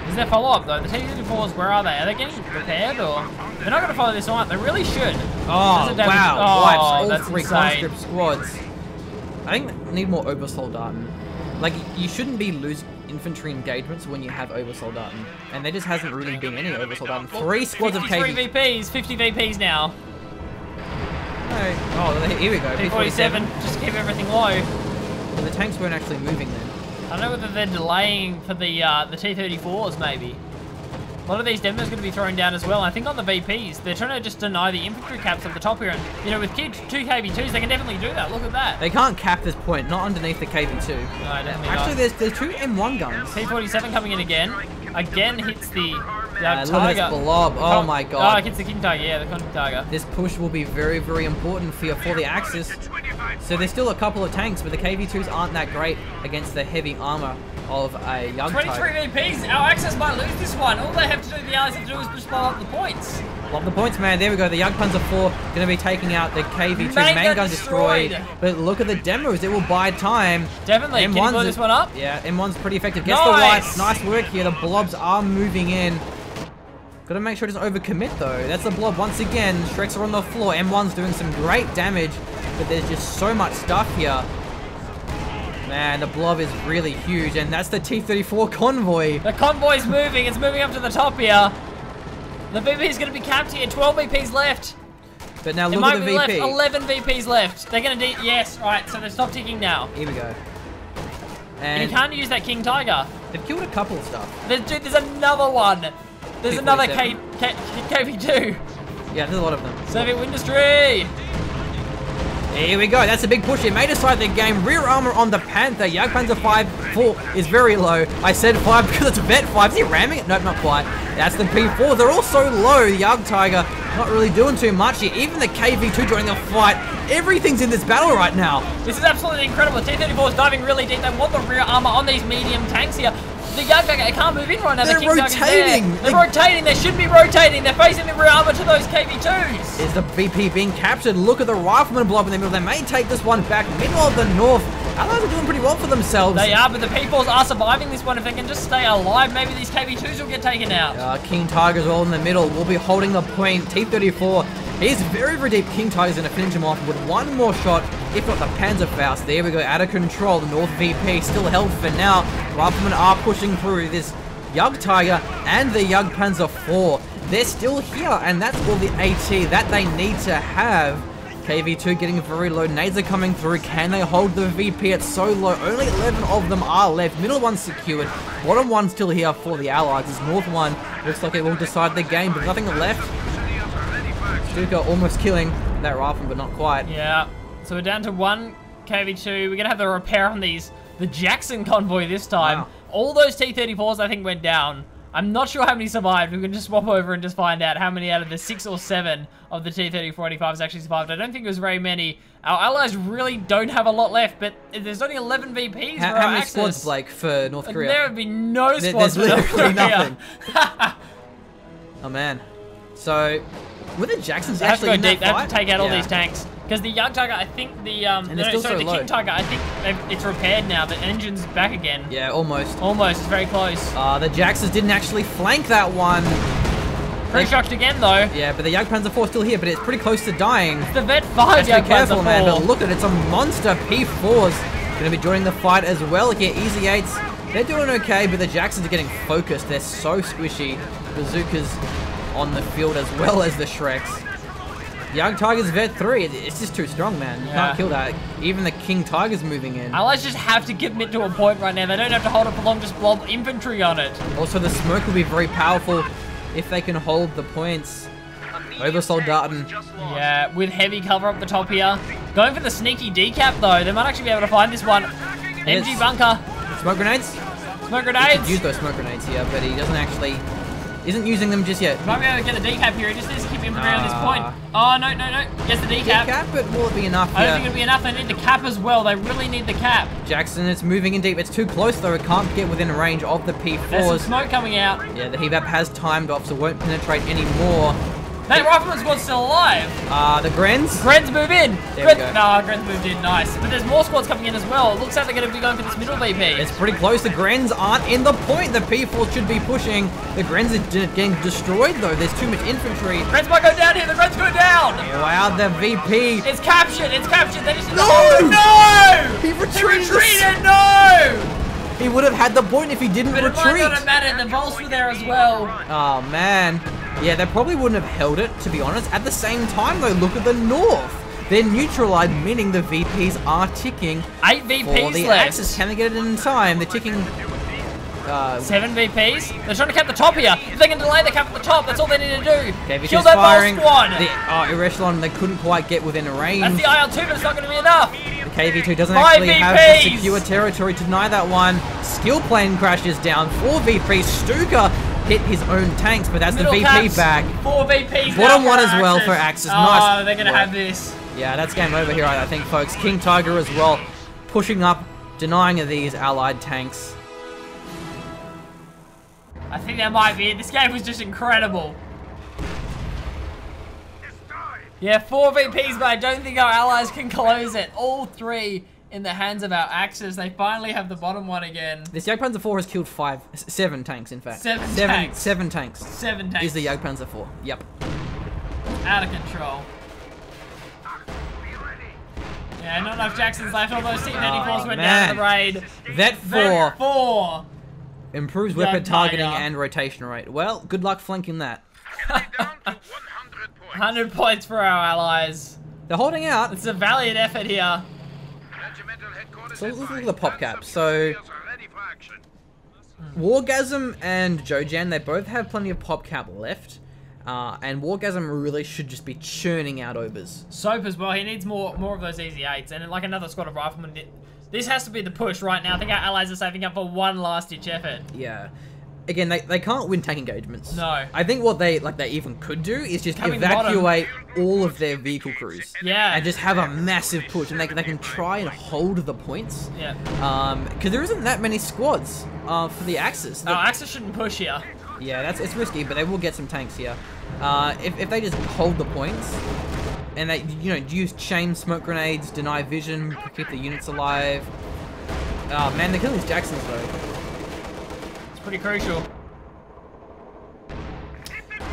Is there follow-up though? The T-34s, where are they? Are they getting prepared, or they're not going to follow this on? They really should. Oh wow! Wipes all that's 3 conscript squads. I think they need more Obersoldaten. Like, you shouldn't be losing infantry engagements when you have Obersoldaten. And there just hasn't really been any Obersoldaten. 3 squads of KV. 53 VPs, 50 VPs now. Oh, here we go. P-47, just keep everything low. Well, the tanks weren't actually moving then. I don't know whether they're delaying for the T-34s, maybe. A lot of these demos are going to be thrown down as well. I think on the VPs, they're trying to just deny the infantry caps at the top here. And, you know, with 2 KV2s, they can definitely do that. Look at that. They can't cap this point, not underneath the KV2. No, definitely actually, there's 2 M1 guns. T-47 coming in again. Again hits the Tiger. Blob. Oh my god. Oh, it hits the King Tiger, yeah, the King Tiger. This push will be very, very important for the Axis. So there's still a couple of tanks, but the KV2s aren't that great against the heavy armor of a Young 23 Tiger. VPs. Our Axis might lose this one. All they have to do, the allies have to do is just blow up the points. Love the points, man. There we go. The Young Panzer IV going to be taking out the KV2 main gun destroyed. But look at the demos. It will buy time. Definitely. Can you blow this one up? Yeah, M1's pretty effective. Gets the whites. Nice work here. The blobs are moving in. Got to make sure it doesn't overcommit, though. That's the blob once again. Shreks are on the floor. M1's doing some great damage. But there's just so much stuff here. Man, the blob is really huge. And that's the T-34 convoy. The convoy's moving. It's moving up to the top here. The VP is going to be capped here. 12 VPs left. But now look at the VP. Left 11 VPs left. They're going to yes, right. So they stop ticking now. Here we go. And you can't use that King Tiger. They've killed a couple of stuff. Dude, there's another one. There's another KV2. Yeah, there's a lot of them. Soviet Industry. Here we go. That's a big push. It may decide the game. Rear armor on the Panther. Jagdpanzer 4 is very low. I said 5 because it's Vet 5. Is he ramming it? Nope, not quite. That's the P4. They're all so low. The Jagd Tiger not really doing too much here. Even the KV2 joining the fight. Everything's in this battle right now. This is absolutely incredible. T-34 is diving really deep. They want the rear armor on these medium tanks here. The Jagd Tiger can't move in right now. They're rotating. They're rotating. They should be rotating. They're facing the rear armor to those KV2s. Is the VP being captured? Look at the rifleman blob in the middle. They may take this one back. Middle of the north. Allies are doing pretty well for themselves. They are, but the P4s are surviving this one. If they can just stay alive, maybe these KV2s will get taken out. King Tiger's all in the middle. Will be holding the point. T-34. He's very, very deep. King Tiger's going to finish him off with one more shot, if not the Panzerfaust. There we go, out of control. The North VP still held for now. Riflemen are pushing through this Jagd Tiger and the Jagdpanzer 4. They're still here, and that's all the AT that they need to have. KV2 getting very low. Nades are coming through. Can they hold the VP? It's so low. Only 11 of them are left. Middle one's secured. Bottom one's still here for the Allies. This North one looks like it will decide the game, but nothing left. Stuka almost killing that rifle, but not quite. Yeah. So we're down to one KV2. We're going to have the repair on the Jackson convoy this time. Wow. All those T-34s, I think, went down. I'm not sure how many survived. We can just swap over and just find out how many out of the 6 or 7 of the T-34-85s actually survived. I don't think it was very many. Our allies really don't have a lot left, but there's only 11 VPs for our How many Axis. squads, Blake, for North Korea? There would be no squads There's for North literally Korea. nothing. Oh, man. So, were the Jacksons They have to actually go in that deep. They have fight? to take out all these tanks. Because the Jagd Tiger, I think the the King Tiger, I think it's repaired now. The engine's back again. Yeah, almost. Almost. It's very close. The Jacksons didn't actually flank that one. Pretty shocked again, though. Yeah, but the Jagdpanzer 4 is still here, but it's pretty close to dying. It's the Vet 5 Jagdpanzer 4. Be careful, man. But look at it. It's a monster P4s. Going to be joining the fight as well. Yeah, Easy 8s. They're doing okay, but the Jacksons are getting focused. They're so squishy. Bazookas on the field as well as the Shreks. Young Tiger's Vet 3, it's just too strong, man. You can't kill that. Even the King Tiger's moving in. Allies just have to commit to a point right now. They don't have to hold it for long, just blob infantry on it. Also, the smoke will be very powerful if they can hold the points. Over Soldaten. Yeah, with heavy cover up the top here. Going for the sneaky decap, though. They might actually be able to find this one. MG bunker. Smoke grenades? Smoke grenades? He could use those smoke grenades here, but he doesn't actually... isn't using them just yet. Might be able to get the decap here. He just needs to keep infantry on this point. Oh, no. Gets the decap. Decap, but will it be enough? I don't think it'll be enough. They need the cap as well. They really need the cap. Jackson, it's moving in deep. It's too close, though. It can't get within range of the P4s. There's some smoke coming out. Yeah, the Heat-Up has timed off, so won't penetrate anymore. That Rifleman squad's still alive. The Grens? Grens move in. There we go. No, Grens moved in. Nice. But there's more squads coming in as well. It looks like they're going to be going for this middle VP. It's pretty close. The Grens aren't in the point. The P4 should be pushing. The Grens are getting destroyed, though. There's too much infantry. Grens might go down here. The Grens go down. Wow, the VP. It's captured. It's captured. They just... No! He retreated. No! He would have had the point if he didn't retreat. But it might not have mattered. The Volts were there as well. Oh, man. Yeah, they probably wouldn't have held it, to be honest. At the same time, though, look at the North. They're neutralized, meaning the VPs are ticking. 8 VPs for the left. Axis. Can they get it in time? They're ticking... 7 VPs. They're trying to cap the top here. If they can delay the cap at the top, that's all they need to do. KV2's Kill that firing. Vol squad. The Echelon, they couldn't quite get within range. That's the IL-2, but it's not going to be enough. The KV2 doesn't 5 actually VPs. have the secure territory to deny that one. Skill plane crashes down. 4 VPs. Stuka hit his own tanks, but that's Middle the VP caps. back. 4 VPs. Bottom one as Axis. well for Axis. Oh, Nice. they're going to have this. Yeah, that's game over here, I think, folks. King Tiger as well, pushing up, denying of these allied tanks. I think that might be it. This game was just incredible. Yeah, 4 VPs, but I don't think our allies can close it. All 3 in the hands of our Axis. They finally have the bottom one again. This Jagdpanzer IV has killed 7 tanks, in fact. 7 tanks. 7 tanks. 7 tanks. Is the Jagdpanzer IV. Yep. Out of control. Yeah, not enough Jacksons left. All those T-34s went down in the raid. Vet 4. Vet 4. Improves weapon targeting and rotation rate. Well, good luck flanking that. 100 points for our allies. They're holding out. It's a valiant effort here. So let's look at the pop cap. So Wargasm and Jojan, they both have plenty of pop cap left. And Wargasm really should just be churning out obers. Soap as well. He needs more of those easy 8s. And like another squad of riflemen. This has to be the push right now. I think our allies are saving up for one last-ditch effort. Yeah. Again, they can't win tank engagements. No. I think what they even could do is just evacuate all of their vehicle crews. Yeah. And just have a massive push, and they can try and hold the points. Yeah. Because there isn't that many squads for the Axis. No, Axis shouldn't push here. Yeah, it's risky, but they will get some tanks here. If they just hold the points, and they use chain smoke grenades, deny vision, keep the units alive. Oh man, they're killing these Jacksons though. Pretty crucial.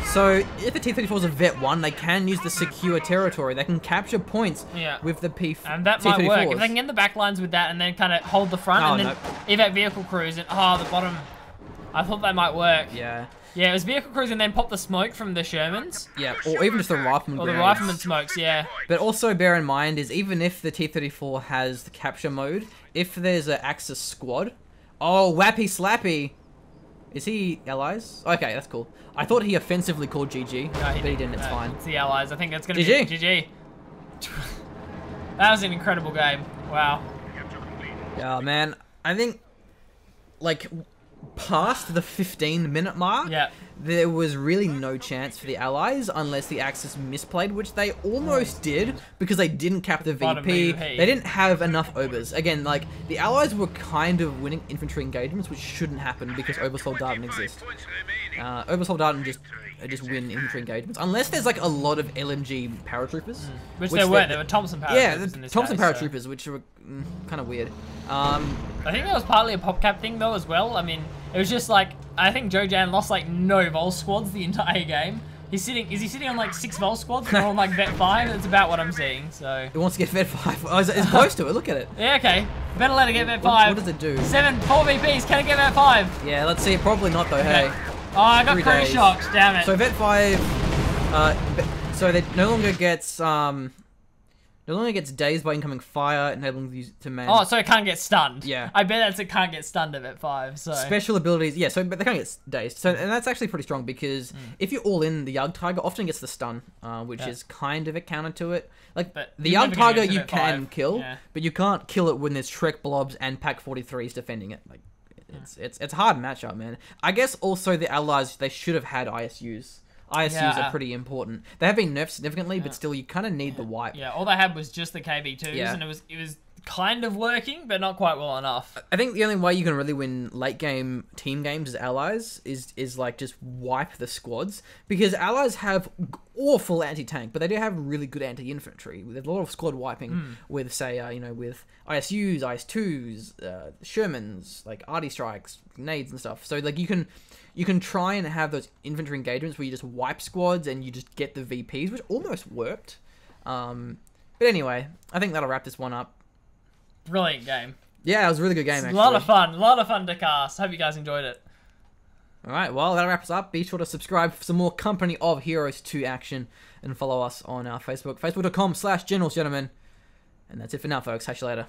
So, if the T-34 is a Vet 1, they can use the secure territory. They can capture points with the T-34s. And that might work. If they can get the back lines with that and then kind of hold the front and then evac vehicle crews and, the bottom. I thought that might work. Yeah. Yeah, it was vehicle crews and then pop the smoke from the Shermans. Yeah, or even just the rifleman Or grenades. the rifleman smokes, yeah. But also bear in mind is even if the T-34 has the capture mode, if there's an Axis squad... Oh, Wappy Slappy! Is he allies? Okay, that's cool. I thought he offensively called GG, but he didn't. It's fine. It's the allies. I think that's going to GG. be GG. That was an incredible game. Wow. Yeah, man. I think, like, past the 15-minute mark, there was really no chance for the allies unless the Axis misplayed, which they almost did because they didn't cap the VP. They didn't have enough obers. Again, like, the allies were kind of winning infantry engagements, which shouldn't happen because Obersoldaten exist. Obersoldaten just win infantry engagements unless there's like a lot of LMG paratroopers, which there weren't. There were Thompson paratroopers. Yeah, in this Thompson case, paratroopers, which were kind of weird. I think that was partly a PopCap thing though as well. I mean, it was just like I think Jojan lost like no Vol squads the entire game. Is he sitting on like 6 Vol squads and they're on like Vet 5? That's about what I'm seeing. So he wants to get Vet 5. Oh, it's close to it. Look at it. Yeah, okay. Better let it get Vet 5. What does it do? 4 VPs. Can it get Vet 5? Yeah, let's see. Probably not though. Okay. Hey. Oh, I got crew shocked. Damn it. So Vet 5. So they no longer gets dazed by incoming fire, enabling the user to man. Oh, so it can't get stunned. Yeah. I bet that's it can't get stunned at Vet 5. So special abilities, yeah. So but they can't get dazed. So and that's actually pretty strong because if you're all in, the Yug Tiger often gets the stun, which is kind of a counter to it. Like the Yug Tiger you can kill, but you can't kill it when there's Shrek Blobs and Pack 43s defending it. Like it's a hard matchup, man. I guess also the allies, they should have had ISUs. ISUs are pretty important. They have been nerfed significantly, but still, you kind of need the wipe. Yeah, all they had was just the KB2s, and it was kind of working, but not quite well enough. I think the only way you can really win late game team games as allies is like just wipe the squads, because allies have awful anti-tank, but they do have really good anti-infantry. There's a lot of squad wiping with, say, with ISUs, IS2s, Shermans, like arty strikes, nades and stuff. So like you can try and have those infantry engagements where you just wipe squads and you just get the VPs, which almost worked. But anyway, I think that'll wrap this one up. Brilliant game. Yeah, it was a really good game, actually. A lot of fun to cast. Hope you guys enjoyed it. Alright, well, that'll wrap us up. Be sure to subscribe for some more Company of Heroes 2 action and follow us on our Facebook, facebook.com/GeneralsGentlemen. And that's it for now, folks. Catch you later.